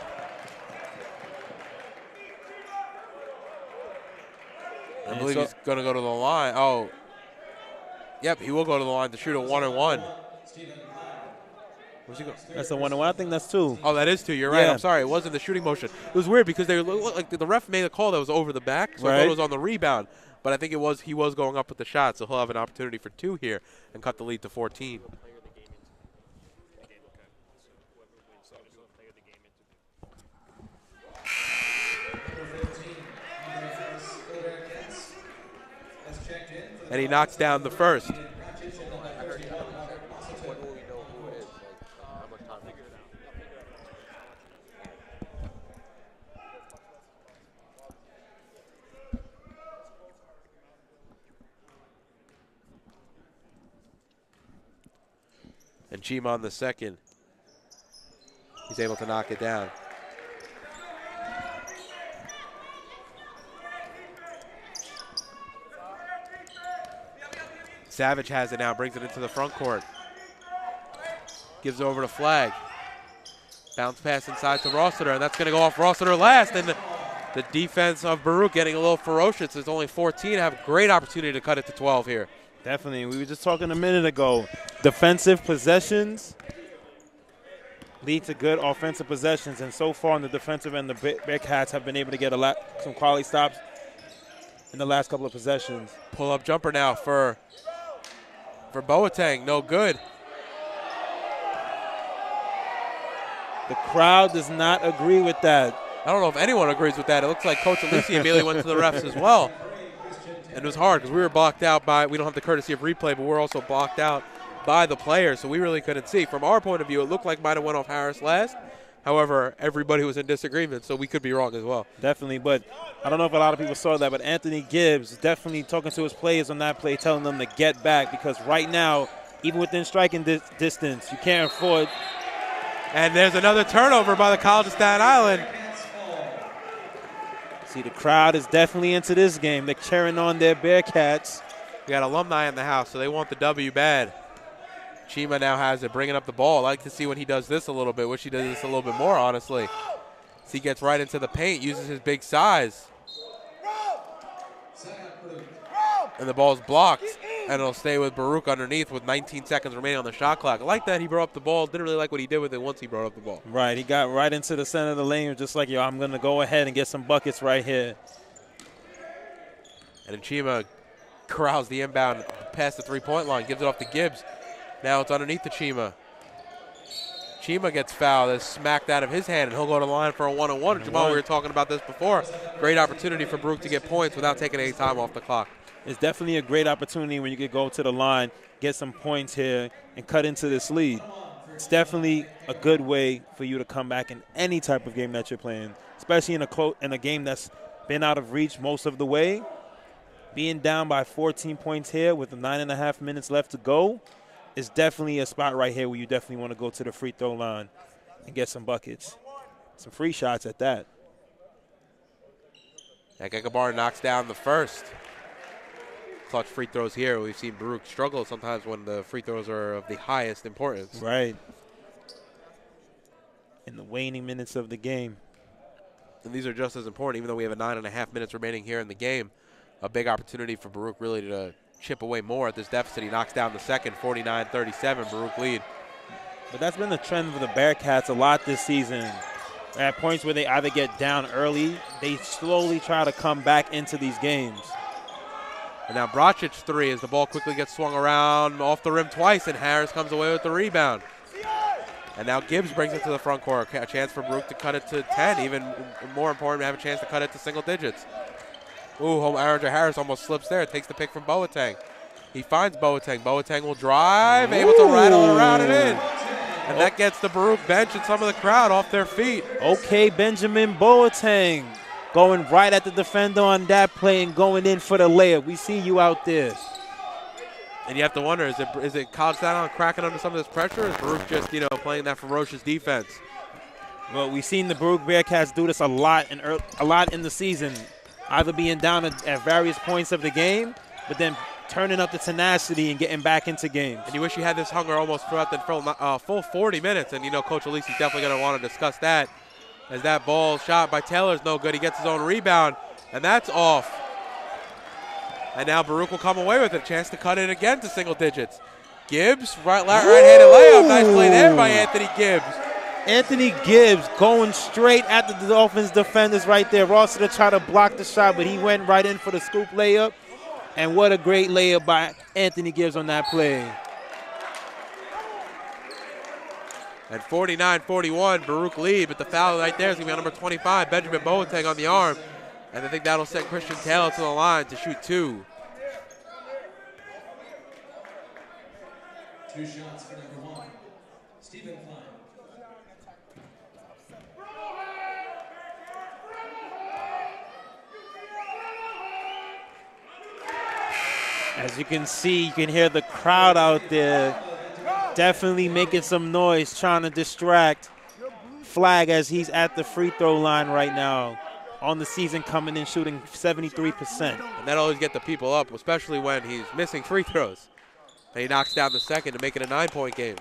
I believe he's going to go to the line. Oh, yep, he will go to the line to shoot a 1-and-1. Where's he go? That's the 1-1. I think that's 2. Oh, that is 2. You're right. Yeah. I'm sorry. It wasn't the shooting motion. It was weird because they looked like the ref made a call that was over the back, so I thought it was on the rebound. But I think he was going up with the shot, so he'll have an opportunity for 2 here and cut the lead to 14. And he knocks down the first. And Chima on the second. He's able to knock it down. Savage has it now, brings it into the front court. Gives it over to Flag. Bounce pass inside to Rossiter, and that's going to go off Rossiter last. And the defense of Baruch getting a little ferocious. It's only 14. Have a great opportunity to cut it to 12 here. Definitely. We were just talking a minute ago. Defensive possessions lead to good offensive possessions, and so far on the defensive end, the Bearcats have been able to get some quality stops in the last couple of possessions. Pull-up jumper now for Boateng. No good. The crowd does not agree with that. I don't know if anyone agrees with that. It looks like Coach Alisi immediately went to the refs as well. And it was hard because we were blocked out by, we don't have the courtesy of replay, but we're also blocked out by the players, so we really couldn't see. From our point of view, it looked like might have went off Harris last. However, everybody was in disagreement, so we could be wrong as well. Definitely, but I don't know if a lot of people saw that, but Anthony Gibbs definitely talking to his players on that play, telling them to get back, because right now, even within striking distance, you can't afford. And there's another turnover by the College of Staten Island. See, the crowd is definitely into this game. They're cheering on their Bearcats. We got alumni in the house, so they want the W bad. Chima now has it, bringing up the ball. I like to see when he does this a little bit. Wish he does this a little bit more, honestly. So he gets right into the paint, uses his big size. And the ball's blocked, and it'll stay with Baruch underneath with 19 seconds remaining on the shot clock. I like that he brought up the ball. Didn't really like what he did with it once he brought up the ball. Right, he got right into the center of the lane, just like, yo, I'm going to go ahead and get some buckets right here. And then Chima corrals the inbound past the three-point line, gives it off to Gibbs. Now it's underneath the Chima. Chima gets fouled. It's smacked out of his hand, and he'll go to the line for a one-on-one. Jamal, we were talking about this before. Great opportunity for Baruch to get points without taking any time off the clock. It's definitely a great opportunity when you could go to the line, get some points here, and cut into this lead. It's definitely a good way for you to come back in any type of game that you're playing, especially in a game that's been out of reach most of the way. Being down by 14 points here with 9.5 minutes left to go is definitely a spot right here where you definitely want to go to the free throw line and get some buckets. Some free shots at that. Ekekabar knocks down the first. Clutch free throws here. We've seen Baruch struggle sometimes when the free throws are of the highest importance. Right. In the waning minutes of the game. And these are just as important, even though we have 9.5 minutes remaining here in the game. A big opportunity for Baruch really to chip away more at this deficit. He knocks down the second, 49-37, Baruch lead. But that's been the trend for the Bearcats a lot this season. At points where they either get down early, they slowly try to come back into these games. And now Bracic's three as the ball quickly gets swung around off the rim twice, and Harris comes away with the rebound. And now Gibbs brings it to the front court. A chance for Baruch to cut it to 10. Even more important, to have a chance to cut it to single digits. Ooh, Aaron Harris almost slips there. Takes the pick from Boateng. He finds Boateng. Boateng will drive, able to rattle it around and in. And that gets the Baruch bench and some of the crowd off their feet. Okay, Benjamin Boateng going right at the defender on that play and going in for the layup. We see you out there. And you have to wonder, is it College Staten Island cracking under some of this pressure, or is Baruch just, playing that ferocious defense? Well, we've seen the Baruch Bearcats do this a lot in the season, either being down at various points of the game, but then turning up the tenacity and getting back into games. And you wish you had this hunger almost throughout the full 40 minutes, and Coach Alisi's definitely going to want to discuss that. As that ball shot by Taylor is no good. He gets his own rebound, and that's off. And now Baruch will come away with a chance to cut it again to single digits. Gibbs, right-handed layup. Nice play there by Anthony Gibbs. Anthony Gibbs going straight at the Dolphins defenders right there. Rossiter tried to block the shot, but he went right in for the scoop layup. And what a great layup by Anthony Gibbs on that play. And 49-41, Baruch lead, but the foul right there is going to be on number 25, Benjamin Boateng on the arm. And I think that'll send Christian Taylor to the line to shoot 2. 2 shots for number 1, Stephen Klein. As you can see, you can hear the crowd out there definitely making some noise, trying to distract Flag as he's at the free throw line right now. On the season, coming in shooting 73%. And that'll always get the people up, especially when he's missing free throws. And he knocks down the second to make it a 9-point game.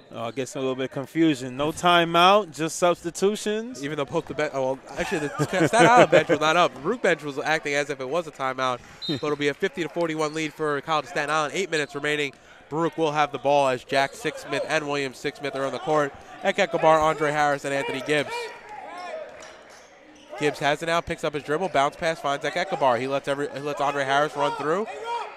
Oh, I guess a little bit of confusion. No timeout, just substitutions. Even though both the bench, oh, well, actually the Staten Island bench was not up. The Baruch bench was acting as if it was a timeout. But it'll be a 50-41 lead for College of Staten Island. 8 minutes remaining. Baruch will have the ball as Jack Sixsmith and William Sixsmith are on the court. Ekabar, Andre Harris, and Anthony Gibbs. Gibbs has it now, picks up his dribble, bounce pass, finds Ekabar. He lets Andre Harris run through.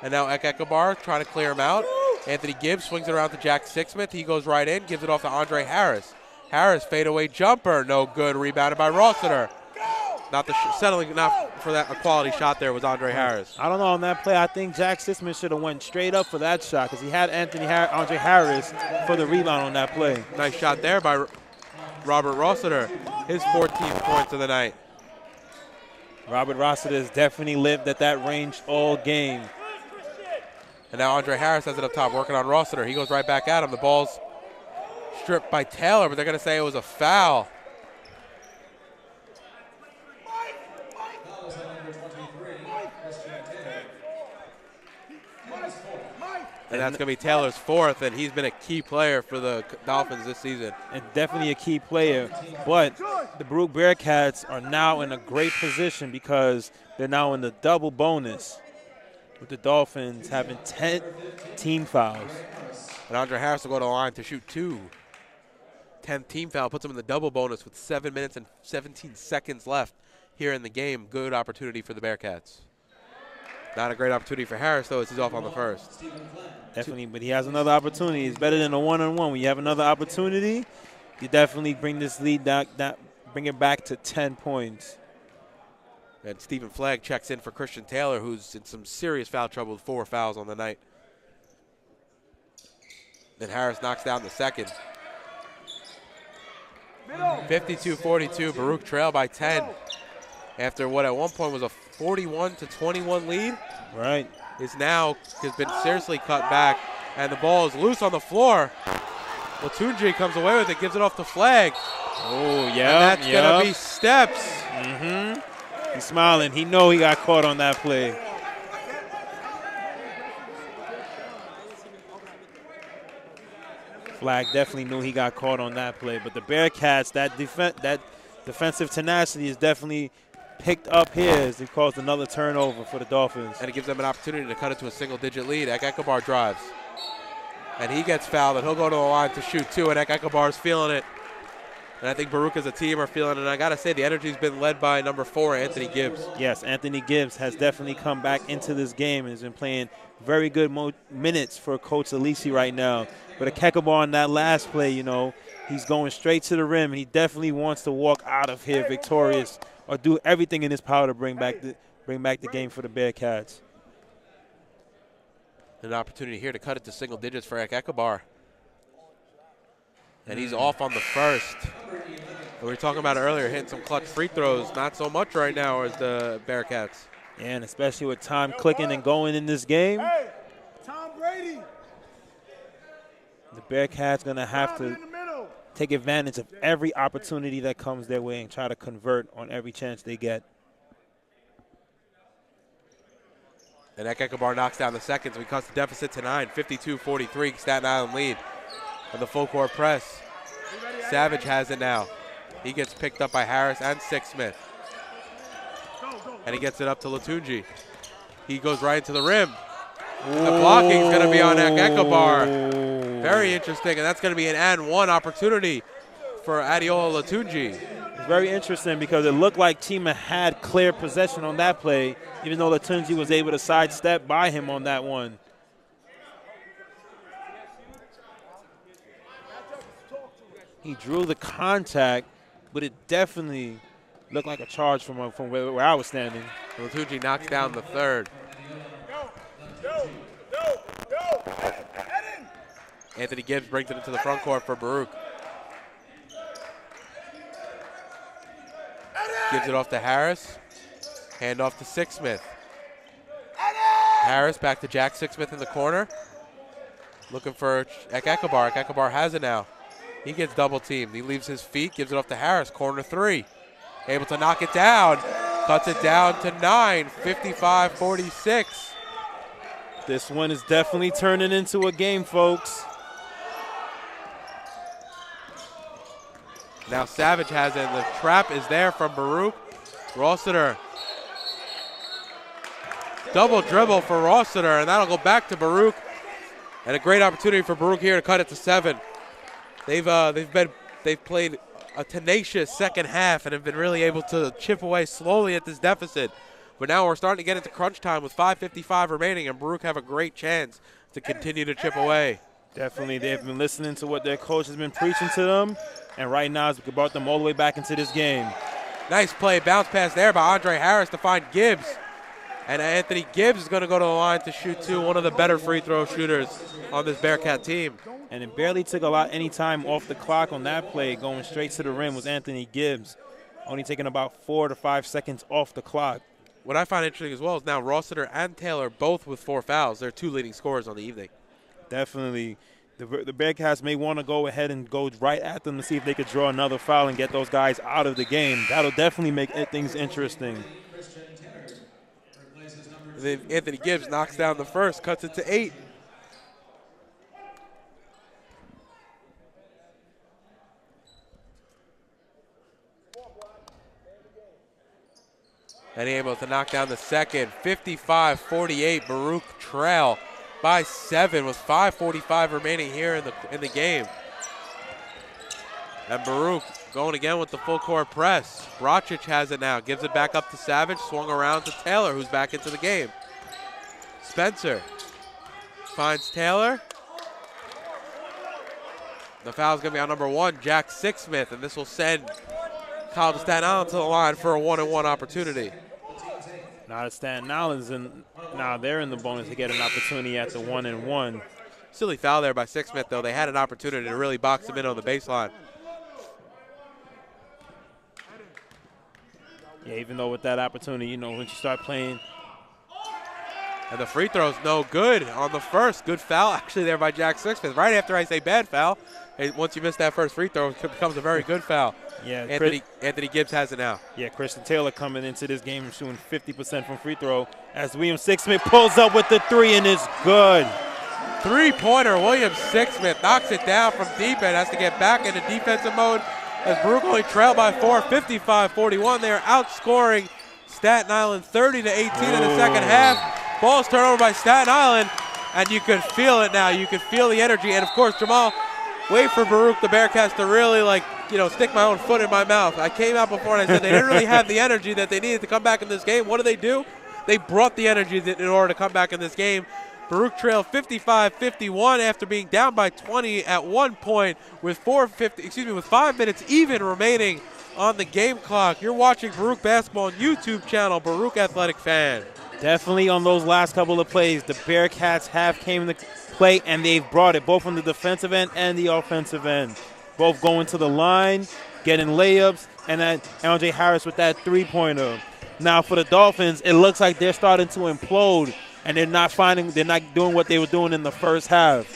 And now Ekabar trying to clear him out. Anthony Gibbs swings it around to Jack Sixsmith. He goes right in, gives it off to Andre Harris. Harris, fadeaway jumper, no good. Rebounded by Rossiter. Not for that a quality shot there was Andre Harris. I don't know on that play. I think Jack Sixsmith should have went straight up for that shot because he had Andre Harris for the rebound on that play. Nice shot there by Robert Rossiter. His 14th points of the night. Robert Rossiter has definitely lived at that range all game. And now Andre Harris has it up top, working on Rossiter. He goes right back at him. The ball's stripped by Taylor, but they're going to say it was a foul. And that's going to be Taylor's 4th, and he's been a key player for the Dolphins this season. And definitely a key player. But the Baruch Bearcats are now in a great position because they're now in the double bonus, with the Dolphins having 10 team fouls. And Andre Harris will go to the line to shoot 2. 10th team foul puts him in the double bonus with 7 minutes and 17 seconds left here in the game. Good opportunity for the Bearcats. Not a great opportunity for Harris, though, as he's off on the first. Definitely, but he has another opportunity. It's better than a one-on-one. When you have another opportunity, you definitely bring this lead down, bring it back to 10 points. And Stephen Flagg checks in for Christian Taylor, who's in some serious foul trouble with 4 fouls on the night. Then Harris knocks down the second. 52-42, Baruch trail by 10. After what at one point was a 41-21 lead. Right. Has been seriously cut back, and the ball is loose on the floor. Latunji comes away with it, gives it off to Flagg. Oh, yeah. And that's going to be steps. Mm-hmm. He's smiling. He know he got caught on that play. Flagg definitely knew he got caught on that play. But the Bearcats, that defensive tenacity is definitely picked up here as he caused another turnover for the Dolphins. And it gives them an opportunity to cut it to a single-digit lead. Ekabar drives. And he gets fouled, and he'll go to the line to shoot 2, and Ekabar's feeling it. And I think Baruch as a team are feeling it. And I got to say, the energy's been led by number 4, Anthony Gibbs. Yes, Anthony Gibbs has definitely come back into this game and has been playing very good minutes for Coach Alisi right now. But Ekabar on that last play, he's going straight to the rim, and he definitely wants to walk out of here victorious or do everything in his power to bring back the game for the Bearcats. An opportunity here to cut it to single digits for Ekabar. And he's off on the first. We were talking about it earlier, hitting some clutch free throws. Not so much right now as the Bearcats. Yeah, and especially with time clicking and going in this game. Hey, Tom Brady. The Bearcats going to have to take advantage of every opportunity that comes their way and try to convert on every chance they get. And Ekabar knocks down the second, so he cuts the deficit to 9. 52-43, Staten Island lead. And the full court press. Savage has it now. He gets picked up by Harris and Sixsmith. And he gets it up to Latunji. He goes right into the rim. The blocking is going to be on Ekabar. Very interesting, and that's going to be an and one opportunity for Adeola Latunji. It's very interesting because it looked like Chima had clear possession on that play, even though Latunji was able to sidestep by him on that one. He drew the contact, but it definitely looked like a charge from where I was standing. Latunji knocks down the third. Anthony Gibbs brings it into the front court for Baruch. Gives it off to Harris. Hand off to Sixsmith. Harris back to Jack Sixsmith in the corner. Looking for Ekabar. Ekabar has it now. He gets double teamed. He leaves his feet, gives it off to Harris. Corner three. Able to knock it down. Cuts it down to 9, 55-46. This one is definitely turning into a game, folks. Now Savage has it. The trap is there from Baruch. Rossiter. Double dribble for Rossiter, and that'll go back to Baruch. And a great opportunity for Baruch here to cut it to 7. They've played a tenacious second half and have been really able to chip away slowly at this deficit. But now we're starting to get into crunch time with 5:55 remaining, and Baruch have a great chance to continue to chip away. Definitely, they've been listening to what their coach has been preaching to them, and right now it's brought them all the way back into this game. Nice play, bounce pass there by Andre Harris to find Gibbs. And Anthony Gibbs is going to go to the line to shoot two, one of the better free throw shooters on this Bearcat team. And it barely took any time off the clock on that play. Going straight to the rim was Anthony Gibbs, only taking about 4 to 5 seconds off the clock. What I find interesting as well is now Rossiter and Taylor both with 4 fouls. They're 2 leading scorers on the evening. Definitely. The Bearcats may want to go ahead and go right at them to see if they could draw another foul and get those guys out of the game. That'll definitely make things interesting. Then Anthony Gibbs knocks down the first, cuts it to 8. And able to knock down the second. 55-48, Baruch trail by 7 with 5:45 remaining here in the game. And Baruch going again with the full court press. Brocic has it now, gives it back up to Savage, swung around to Taylor, who's back into the game. Spencer finds Taylor. The foul's going to be on number 1, Jack Sixsmith, and this will send College of Staten Island to the line for a 1-and-1 opportunity. Now Staten Island's now they're in the bonus to get an opportunity at the 1-and-1. Silly foul there by Sixsmith, though. They had an opportunity to really box him in on the baseline. Yeah, even though with that opportunity, when you start playing. And the free throw's no good on the first. Good foul actually there by Jack Sixsmith. Right after I say bad foul, once you miss that first free throw, it becomes a very good foul. Yeah, Anthony Gibbs has it now. Yeah, Christian Taylor coming into this game shooting 50% from free throw as William Sixsmith pulls up with the 3 and it's good. 3-pointer, William Sixsmith knocks it down from deep end, has to get back into defensive mode as Baruch only trailed by 4, 55-41. They are outscoring Staten Island 30-18 in the second half. Ball's turned over by Staten Island, and you can feel it now. You can feel the energy, and of course, Jamal, wait for Baruch, the Bearcats, to really stick my own foot in my mouth. I came out before and I said they didn't really have the energy that they needed to come back in this game. What do? They brought the energy in order to come back in this game. Baruch trailed 55-51 after being down by 20 at one point with 5 minutes even remaining on the game clock. You're watching Baruch Basketball on YouTube channel, Baruch Athletic Fan. Definitely on those last couple of plays, the Bearcats have came to play and they've brought it both on the defensive end and the offensive end. Both going to the line, getting layups, and then Andre Harris with that 3-pointer. Now for the Dolphins, it looks like they're starting to implode, and they're not doing what they were doing in the first half.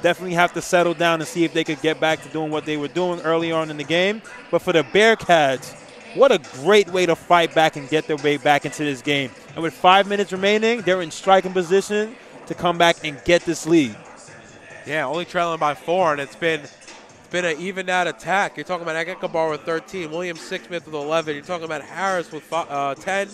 Definitely have to settle down and see if they could get back to doing what they were doing early on in the game. But for the Bearcats, what a great way to fight back and get their way back into this game. And with 5 minutes remaining, they're in striking position to come back and get this lead. Yeah, only trailing by 4, and it's been It's been an even out attack. You're talking about Ekekabar with 13, William Sixsmith with 11. You're talking about Harris with 10.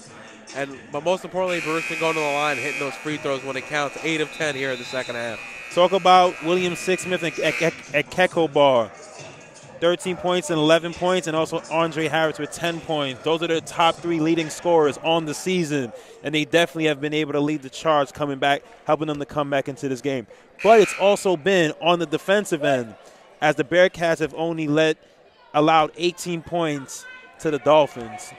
But most importantly, Baruch's been going to the line, hitting those free throws when it counts. 8 of 10 here in the second half. Talk about William Sixsmith and Ekekabar. 13 points and 11 points, and also Andre Harris with 10 points. Those are the top 3 leading scorers on the season, and they definitely have been able to lead the charge coming back, helping them to come back into this game. But it's also been on the defensive end, as the Bearcats have only allowed 18 points to the Dolphins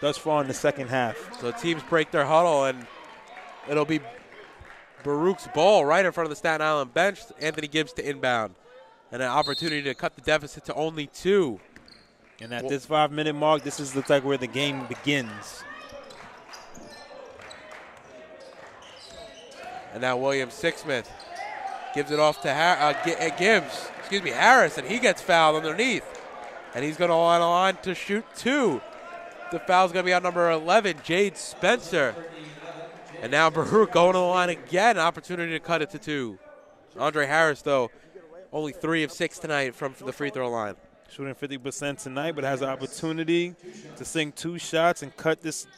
thus far in the second half. So teams break their huddle, and it'll be Baruch's ball right in front of the Staten Island bench. Anthony Gibbs to inbound. And an opportunity to cut the deficit to only 2. And at this 5-minute mark, this looks like where the game begins. And now William Sixsmith gives it off to Harris, and he gets fouled underneath. And he's going to on a line to shoot 2. The foul's going to be on number 11, Jade Spencer. And now Baruch going to the line again, an opportunity to cut it to 2. Andre Harris, though, only 3 of 6 tonight from the free throw line. Shooting 50% tonight, but has an opportunity to sink 2 shots and cut this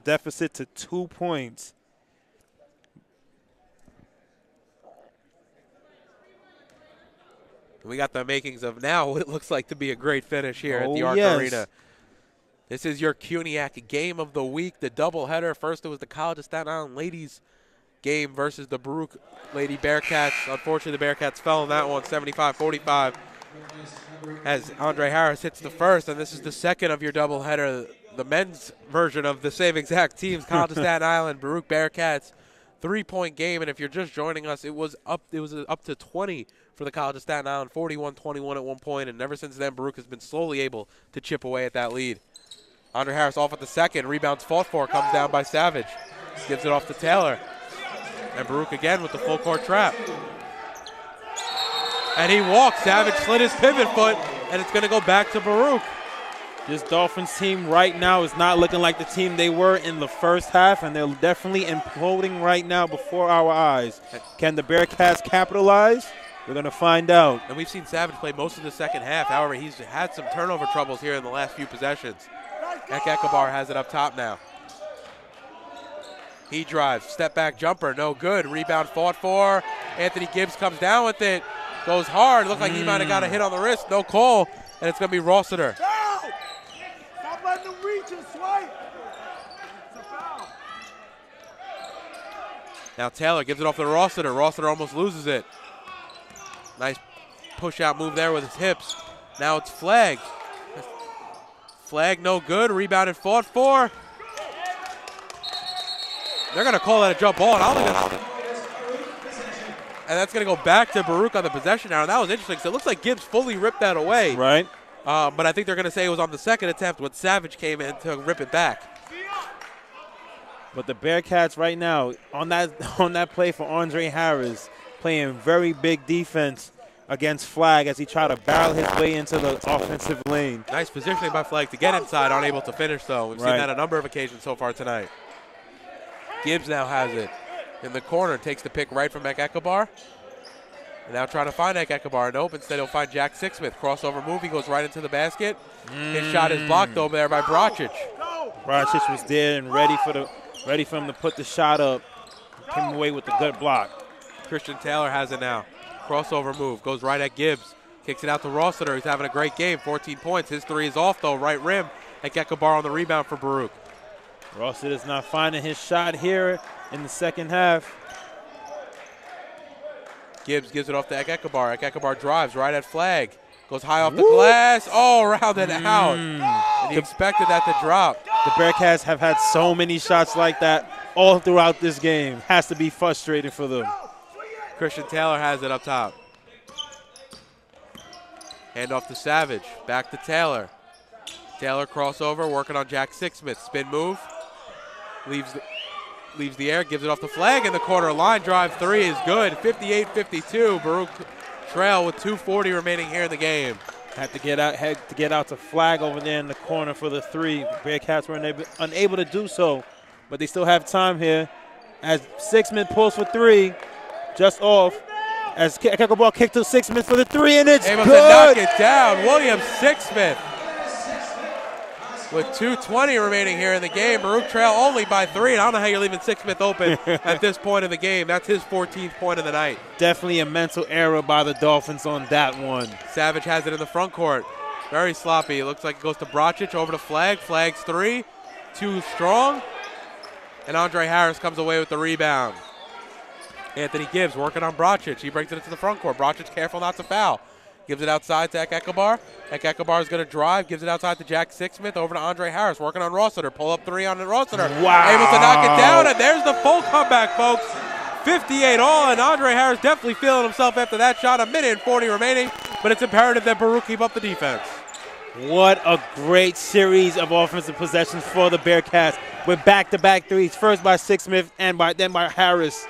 deficit to 2 points. We got the makings of now what it looks like to be a great finish here at the Arc yes. Arena. This is your CUNYAC game of the week, the doubleheader. First, it was the College of Staten Island ladies game versus the Baruch Lady Bearcats. Unfortunately, the Bearcats fell in that one, 75-45, as Andre Harris hits the first, and this is the second of your doubleheader, the men's version of the same exact teams, College of Staten Island, Baruch Bearcats, 3-point game, and if you're just joining us, it was up to 20 for the College of Staten Island, 41-21 at one point, and ever since then, Baruch has been slowly able to chip away at that lead. Andre Harris off at the second, rebounds fought for, comes down by Savage, gives it off to Taylor. And Baruch again with the full court trap. And he walks. Savage slid his pivot foot, and it's going to go back to Baruch. This Dolphins team right now is not looking like the team they were in the first half, and they're definitely imploding right now before our eyes. Can the Bearcats capitalize? We're going to find out. And we've seen Savage play most of the second half. However, he's had some turnover troubles here in the last few possessions. Ekekabar has it up top now. He drives, step back jumper, no good. Rebound fought for. Anthony Gibbs comes down with it, goes hard. Looked like he might have got a hit on the wrist, no call, and it's going to be Rossiter. Stop letting him reach and swipe. It's a foul. Now Taylor gives it off to Rossiter. Rossiter almost loses it. Nice push-out move there with his hips. Now it's Flag. Flag no good, rebounded fought for. They're going to call that a jump ball, and I don't think and that's going to go back to Baruch on the possession now. And that was interesting, so it looks like Gibbs fully ripped that away. Right. But I think they're going to say it was on the second attempt when Savage came in to rip it back. But the Bearcats right now, on that play for Andre Harris, playing very big defense against Flag as he tried to barrel his way into the offensive lane. Nice positioning by Flag to get inside, unable to finish, though. We've seen that a number of occasions so far tonight. Gibbs now has it in the corner, takes the pick right from Ekekabar. And now trying to find Ekekabar. Nope, instead he'll find Jack Sixsmith. Crossover move, he goes right into the basket. His shot is blocked over there by Brocic. Brocic was there and ready for him to put the shot up. Came away with the good block. Christian Taylor has it now. Crossover move, goes right at Gibbs. Kicks it out to Rossiter. He's having a great game, 14 points. His three is off, though, right rim. Ekekabar on the rebound for Baruch. Rossiter is not finding his shot here in the second half. Gibbs gives it off to Ekekabar. Ekekabar drives right at Flag. Goes high off the glass. Oh, rounded out. And he expected that to drop. The Bearcats have had so many shots like that all throughout this game. Has to be frustrating for them. Christian Taylor has it up top. Hand off to Savage. Back to Taylor. Taylor crossover, working on Jack Sixsmith. Spin move. Leaves the air, gives it off the Flag in the corner. Line drive three is good. 58-52. Baruch trail with 2:40 remaining here in the game. Had to get out to Flag over there in the corner for the three. Bearcats were unable to do so, but they still have time here. As Sixsmith pulls for three, just off. as Ekekabal kicked to Sixsmith for the three, and it's able good. to knock it down. William Sixsmith with 2:20 remaining here in the game. Baruch trail only by 3. And I don't know how you're leaving Sixsmith open at this point in the game. That's his 14th point of the night. Definitely a mental error by the Dolphins on that one. Savage has it in the front court. Very sloppy. It looks like it goes to Brocic over to Flag. Flag's 3. Too strong. And Andre Harris comes away with the rebound. Anthony Gibbs working on Brocic. He brings it into the front court. Brocic careful not to foul. Gives it outside to Ekekabar. Ekekabar is going to drive. Gives it outside to Jack Sixsmith. Over to Andre Harris. Working on Rossiter. Pull up 3 on Rossiter. Wow. Able to knock it down. And there's the full comeback, folks. 58 all. And Andre Harris definitely feeling himself after that shot. 1:40 remaining. But it's imperative that Baruch keep up the defense. What a great series of offensive possessions for the Bearcats with back-to-back threes. First by Sixsmith and then by Harris.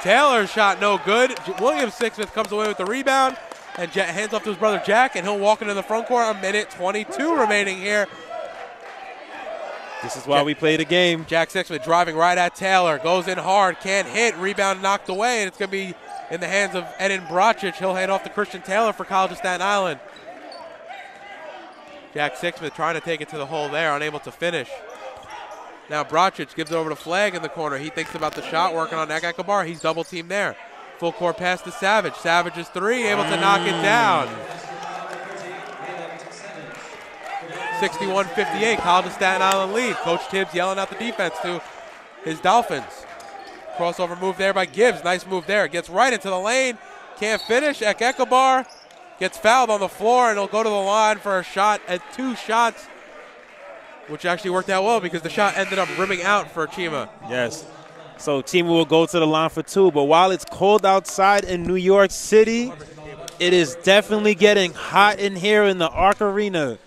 Taylor's shot no good. William Sixsmith comes away with the rebound and hands off to his brother Jack, and he'll walk into the front court. 1:22 remaining here. This is why we play the game. Jack Sixsmith driving right at Taylor. Goes in hard, can't hit. Rebound knocked away, and it's going to be in the hands of Eden Brocic. He'll hand off to Christian Taylor for College of Staten Island. Jack Sixsmith trying to take it to the hole there, unable to finish. Now Brocic gives it over to Flag in the corner. He thinks about the shot, working on Ekekabar. He's double teamed there. Full court pass to Savage. Savage is 3, able to knock it down. 61-58, College of Staten Island lead. Coach Tibbs yelling out the defense to his Dolphins. Crossover move there by Gibbs. Nice move there. Gets right into the lane. Can't finish. Ekekabar gets fouled on the floor, and he'll go to the line for a shot at 2 shots, which actually worked out well because the shot ended up rimming out for Chima. Yes. So Chima will go to the line for 2. But while it's cold outside in New York City, it is definitely getting hot in here in the Arc Arena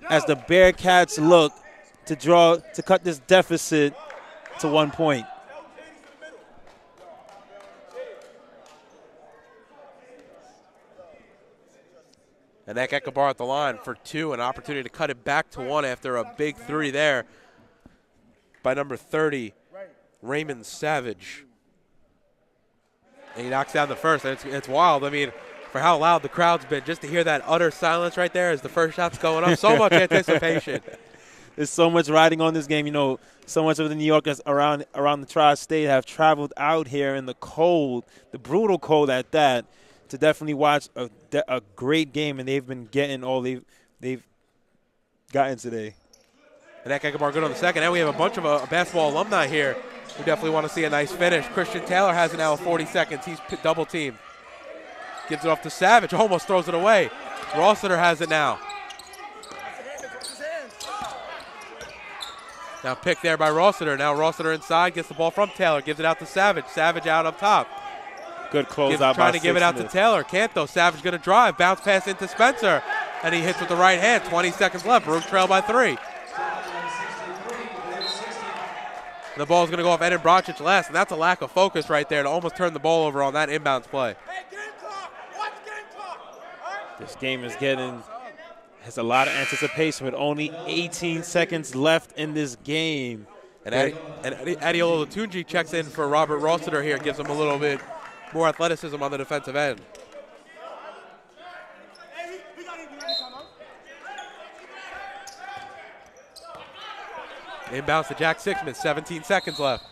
as the Bearcats look to cut this deficit to 1 point. And Ekekabar at the line for 2, an opportunity to cut it back to 1 after a big 3 there by number 30, Raymond Savage. And he knocks down the first. And it's wild. I mean, for how loud the crowd's been, just to hear that utter silence right there as the first shot's going up. So much anticipation. There's so much riding on this game. You know, so much of the New Yorkers around the Tri-State have traveled out here in the cold, the brutal cold at that, to definitely watch a great game, and they've been getting all they've gotten today. And Ekekabar good on the second. And we have a bunch of basketball alumni here who definitely want to see a nice finish. Christian Taylor has it now in 40 seconds. He's double teamed. Gives it off to Savage. Almost throws it away. Rossiter has it now. Now picked there by Rossiter. Now Rossiter inside. Gets the ball from Taylor. Gives it out to Savage. Savage out up top. Good closeout by trying to give it out to Taylor. Can't though. Savage going to drive. Bounce pass into Spencer. And he hits with the right hand. 20 seconds left. Baruch trail by 3. The ball's going to go off Eden Brocic last, and that's a lack of focus right there to almost turn the ball over on that inbounds play. This game has a lot of anticipation with only 18 seconds left in this game. And Adiola Latunji checks in for Robert Rossiter here, gives him a little bit more athleticism on the defensive end. Inbounds to Jack Sixsmith, 17 seconds left.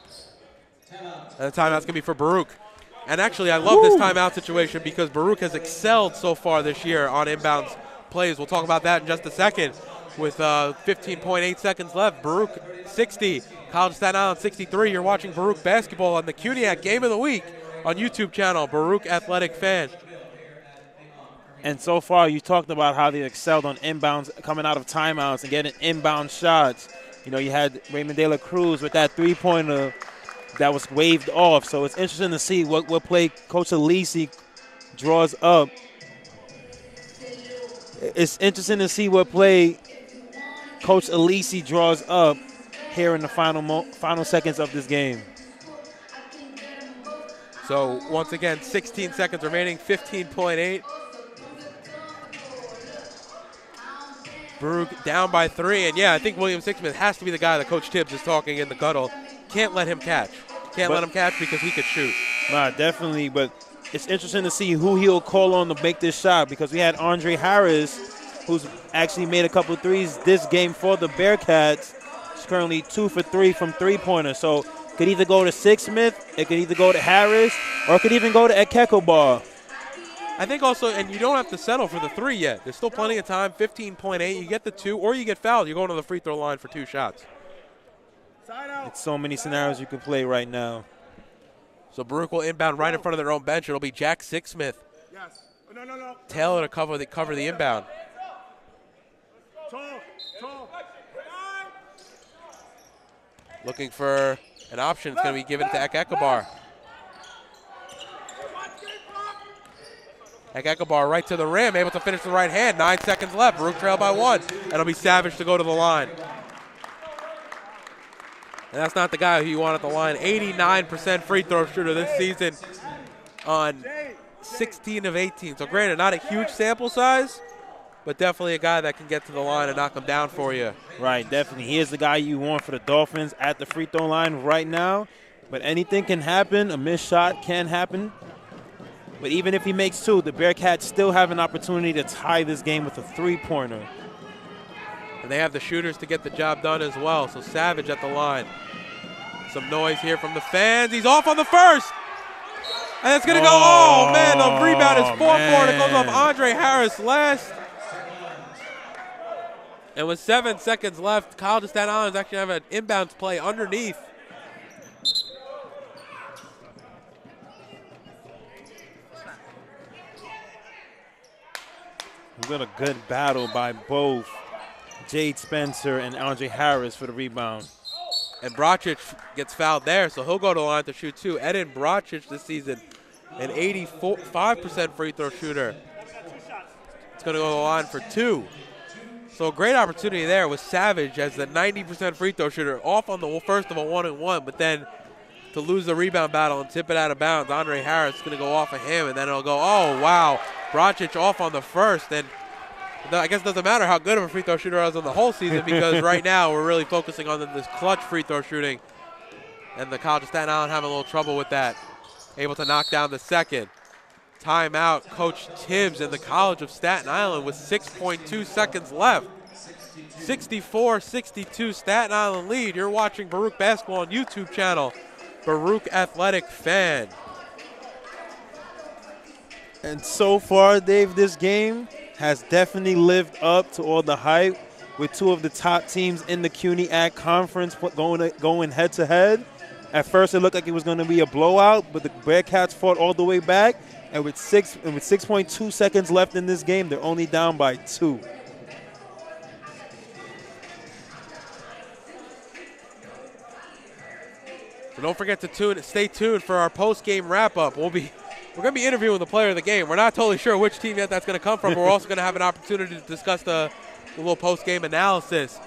And the timeout's going to be for Baruch. And actually, I love this timeout situation because Baruch has excelled so far this year on inbounds plays. We'll talk about that in just a second. With 15.8 seconds left, Baruch 60, College of Staten Island 63. You're watching Baruch basketball on the CUNYAC Game of the Week on YouTube channel, Baruch Athletic Fan. And so far, you talked about how they excelled on inbounds, coming out of timeouts and getting inbound shots. You know, you had Raymond De La Cruz with that three-pointer that was waved off. So it's interesting to see what play Coach Alisi draws up. It's interesting to see what play Coach Alisi draws up here in the final seconds of this game. So once again, 16 seconds remaining, 15.8. Baruch down by 3, and yeah, I think William Sixsmith has to be the guy that Coach Tibbs is talking in the guddle. Can't let him catch. Can't let him catch because he could shoot. Nah, definitely, but it's interesting to see who he'll call on to make this shot, because we had Andre Harris, who's actually made a couple threes this game for the Bearcats. He's currently 2 for 3 from three-pointers. So it could either go to Sixsmith, it could either go to Harris, or it could even go to Ekekobar. I think also, and you don't have to settle for the 3 yet. There's still plenty of time, 15.8. You get the 2, or you get fouled. You're going to the free throw line for 2 shots. It's so many scenarios you can play right now. So Baruch will inbound right in front of their own bench. It'll be Jack Sixsmith. Yes. No. Taylor to cover the inbound. Tall. Looking for an option. It's going to be given to Ekekobar. Ekekobar right to the rim, able to finish the right hand. 9 seconds left. Baruch trail by 1. It'll be Savage to go to the line. And that's not the guy who you want at the line. 89% free throw shooter this season on 16 of 18. So granted, not a huge sample size, but definitely a guy that can get to the line and knock them down for you. Right, definitely. He is the guy you want for the Dolphins at the free throw line right now. But anything can happen. A missed shot can happen. But even if he makes 2, the Bearcats still have an opportunity to tie this game with a three-pointer. And they have the shooters to get the job done as well. So Savage at the line. Some noise here from the fans. He's off on the first. And it's going to go. Oh, man, the rebound is 4-4. It goes off Andre Harris last. And with 7 seconds left, College of Staten Island is actually having an inbounds play underneath. What a good battle by both Jade Spencer and Andre Harris for the rebound. And Brocic gets fouled there, so he'll go to the line to shoot 2. Eden Brocic this season, an 85% free throw shooter. It's going to go to the line for 2. So a great opportunity there with Savage as the 90% free throw shooter, off on the first of a 1-and-1, but then to lose the rebound battle and tip it out of bounds, Andre Harris is going to go off of him, and then it'll go, oh, wow. Brocic off on the first, and I guess it doesn't matter how good of a free throw shooter I was on the whole season, because right now we're really focusing on this clutch free throw shooting, and the College of Staten Island having a little trouble with that. Able to knock down the second. Timeout, Coach Tibbs and the College of Staten Island with 6.2 seconds left. 64-62 Staten Island lead. You're watching Baruch Basketball on YouTube channel, Baruch Athletic Fan. And so far, Dave, this game has definitely lived up to all the hype, with 2 of the top teams in the CUNYAC conference going head-to-head. At first, it looked like it was going to be a blowout, but the Bearcats fought all the way back. And with 6.2 seconds left in this game, they're only down by 2. So don't forget to stay tuned for our post-game wrap-up. We're going to be interviewing the player of the game. We're not totally sure which team yet that's going to come from, but we're also going to have an opportunity to discuss the little post-game analysis.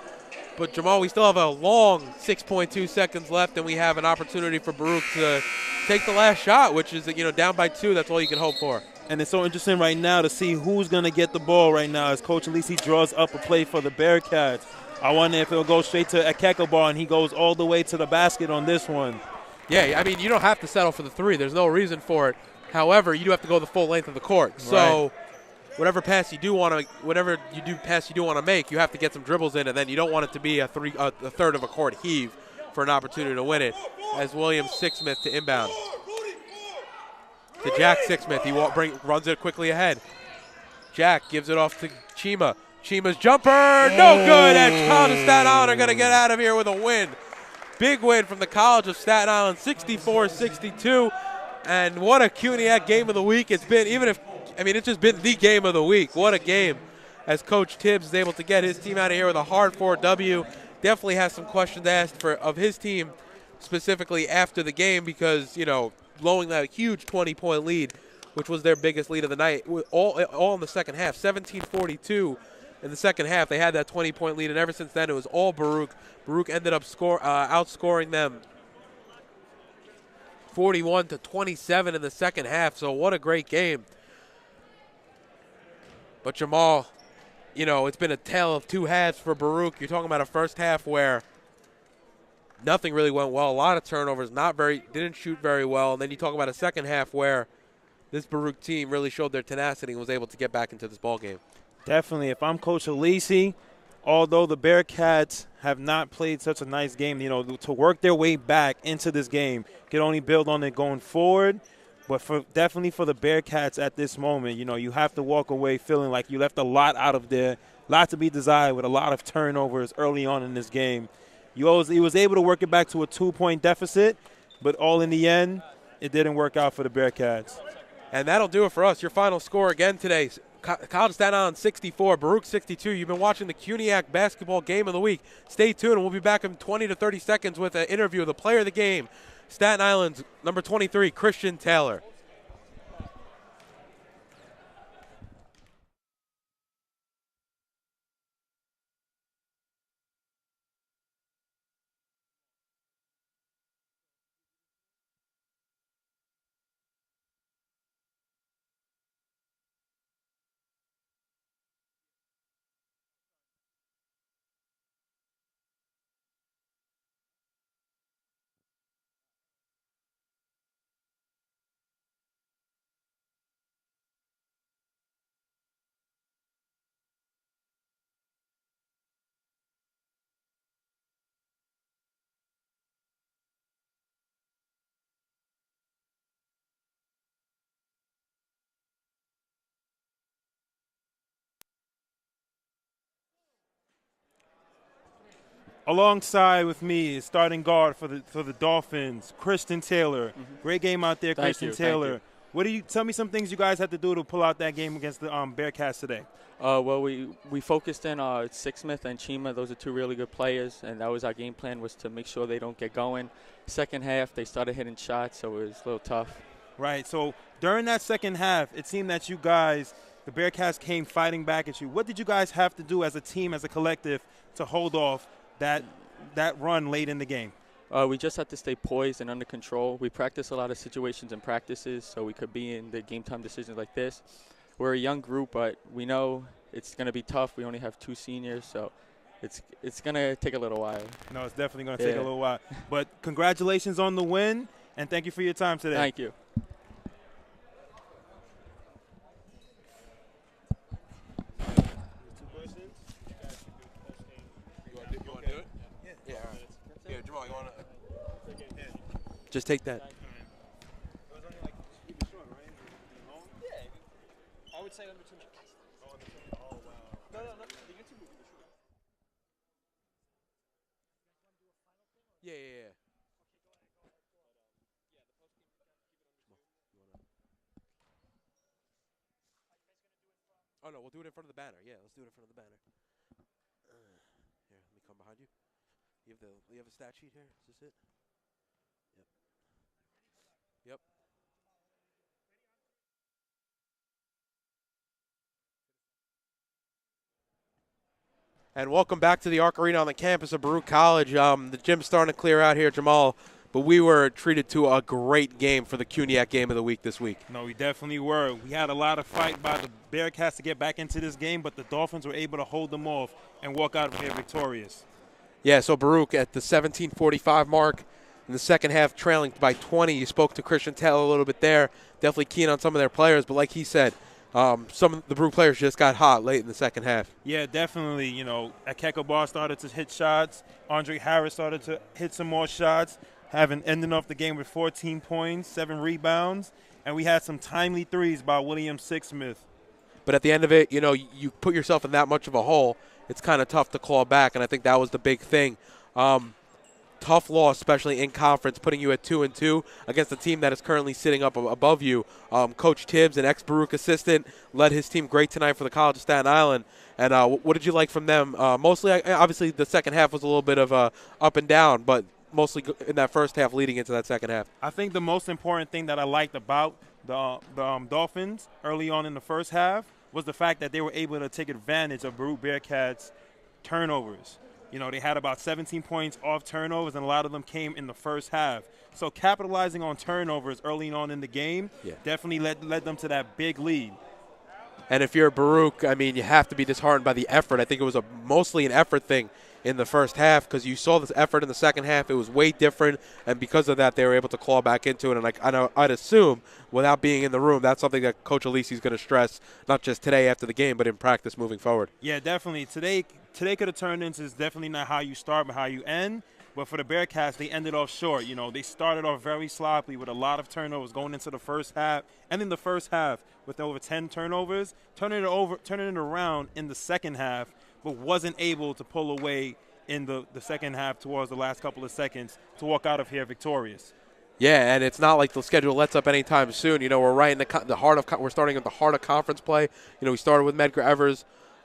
But, Jamal, we still have a long 6.2 seconds left, and we have an opportunity for Baruch to take the last shot, which is, down by 2. That's all you can hope for. And it's so interesting right now to see who's going to get the ball right now as Coach Alisi draws up a play for the Bearcats. I wonder if it'll go straight to Ekekobar and he goes all the way to the basket on this one. Yeah, I mean, you don't have to settle for the 3. There's no reason for it. However, you do have to go the full length of the court. So whatever pass you do want to make, you have to get some dribbles in, and then you don't want it to be a third of a court heave for an opportunity to win it. As William Sixsmith to inbound. To Jack Sixsmith. He runs it quickly ahead. Jack gives it off to Chima. Chima's jumper, no good. And College of Staten Island are going to get out of here with a win. Big win from the College of Staten Island, 64-62. And what a CUNYAC game of the week it's been. It's just been the game of the week. What a game, as Coach Tibbs is able to get his team out of here with a hard-fought W. Definitely has some questions asked of his team specifically after the game, because, blowing that huge 20-point lead, which was their biggest lead of the night, all in the second half, 17-42 in the second half. They had that 20-point lead, and ever since then it was all Baruch. Baruch ended up outscoring them 41-27 in the second half, so what a great game. But Jamal, it's been a tale of 2 halves for Baruch. You're talking about a first half where nothing really went well, a lot of turnovers, didn't shoot very well, and then you talk about a second half where this Baruch team really showed their tenacity and was able to get back into this ball game. Definitely. If I'm Coach Alisi, although the Bearcats have not played such a nice game, to work their way back into this game, could only build on it going forward. But definitely for the Bearcats at this moment, you have to walk away feeling like you left a lot out of there, a lot to be desired with a lot of turnovers early on in this game. He was able to work it back to a 2-point deficit, but all in the end, it didn't work out for the Bearcats. And that'll do it for us. Your final score again today, College of Staten Island 64, Baruch 62. You've been watching the CUNYAC basketball game of the week. Stay tuned, and we'll be back in 20 to 30 seconds with an interview of the player of the game, Staten Island's number 23, Christian Taylor. Alongside with me is starting guard for the Dolphins, Christian Taylor. Great game out there, Christian Taylor. Tell me some things you guys had to do to pull out that game against the Bearcats today? Well, we focused in Sixsmith and Chima. Those are two really good players, and that was our game plan, was to make sure they don't get going. Second half, they started hitting shots, so it was a little tough. Right. So during that second half, it seemed that you guys, the Bearcats, came fighting back at you. What did you guys have to do as a team, as a collective, to hold off that run late in the game? We just had to stay poised and under control. We practice a lot of situations and practices, so we could be in the game-time decisions like this. We're a young group, but we know it's going to be tough. We only have 2 seniors, so it's going to take a little while. No, it's definitely going to take a little while. But congratulations on the win, and thank you for your time today. Thank you. Just take that. I would say under 2 minutes. Oh, wow. No, the YouTube would be the short. Yeah. Oh, no, we'll do it in front of the banner. Yeah, let's do it in front of the banner. Here, let me come behind you. You have a stat sheet here? Is this it? Yep. And welcome back to the Arc Arena on the campus of Baruch College. The gym's starting to clear out here, Jamal, but we were treated to a great game for the CUNYAC game of the week this week. No, we definitely were. We had a lot of fight by the Bearcats to get back into this game, but the Dolphins were able to hold them off and walk out of here victorious. Yeah, so Baruch at the 17:45 mark in the second half, trailing by 20. You spoke to Christian Taylor a little bit there. Definitely keen on some of their players, but like he said, some of the Baruch players just got hot late in the second half. Yeah, definitely. Akeka Bar started to hit shots. Andre Harris started to hit some more shots, ending off the game with 14 points, 7 rebounds, and we had some timely threes by William Sixsmith. But at the end of it, you put yourself in that much of a hole, it's kind of tough to claw back, and I think that was the big thing. Tough loss, especially in conference, putting you at 2-2 against a team that is currently sitting up above you. Coach Tibbs, an ex-Baruch assistant, led his team great tonight for the College of Staten Island. And what did you like from them? Mostly, obviously, the second half was a little bit of up and down, but mostly in that first half leading into that second half. I think the most important thing that I liked about the Dolphins early on in the first half was the fact that they were able to take advantage of Baruch Bearcats' turnovers. They had about 17 points off turnovers, and a lot of them came in the first half. So capitalizing on turnovers early on in the game definitely led them to that big lead. And if you're Baruch, you have to be disheartened by the effort. I think it was mostly an effort thing. in the first half, because you saw this effort in the second half. It was way different, and because of that, they were able to claw back into it. And I'd assume, without being in the room, that's something that Coach Alisi is going to stress, not just today after the game, but in practice moving forward. Yeah, definitely. Today could have turned into, it's definitely not how you start, but how you end. But for the Bearcats, they ended off short. You know, they started off very sloppy with a lot of turnovers going into the first half, and in the first half with over 10 turnovers, turning it around in the second half, but wasn't able to pull away in the second half towards the last couple of seconds to walk out of here victorious. Yeah, and it's not like the schedule lets up anytime soon. You know, we're right in the heart of we're starting at the heart of conference play. You know, we started with Medgar Evers,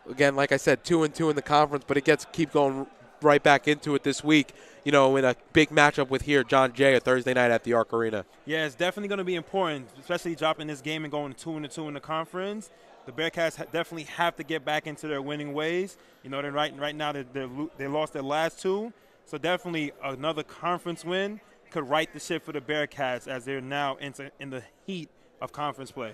again, like I said, 2-2 in the conference, but it keep going right back into it this week. You know, in a big matchup with John Jay, a Thursday night at the Arc Arena. Yeah, it's definitely going to be important, especially dropping this game and going 2-2 in the conference. The Bearcats definitely have to get back into their winning ways. You know, right now they lost their last two, so definitely another conference win could right the ship for the Bearcats as they're now in the heat of conference play.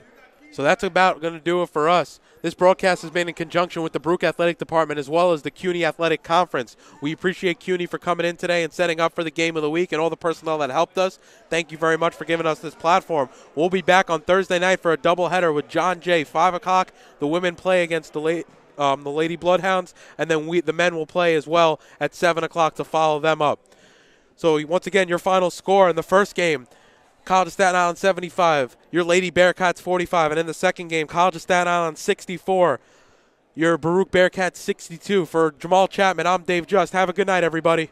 So that's about going to do it for us. This broadcast has been in conjunction with the Baruch Athletic Department as well as the CUNY Athletic Conference. We appreciate CUNY for coming in today and setting up for the game of the week and all the personnel that helped us. Thank you very much for giving us this platform. We'll be back on Thursday night for a doubleheader with John Jay, 5 o'clock. The women play against the Lady Bloodhounds, and then the men will play as well at 7 o'clock to follow them up. So once again, your final score in the first game, College of Staten Island 75, your Lady Bearcats 45, and in the second game, College of Staten Island 64, your Baruch Bearcats 62. For Jamal Chapman, I'm Dave Just. Have a good night, everybody.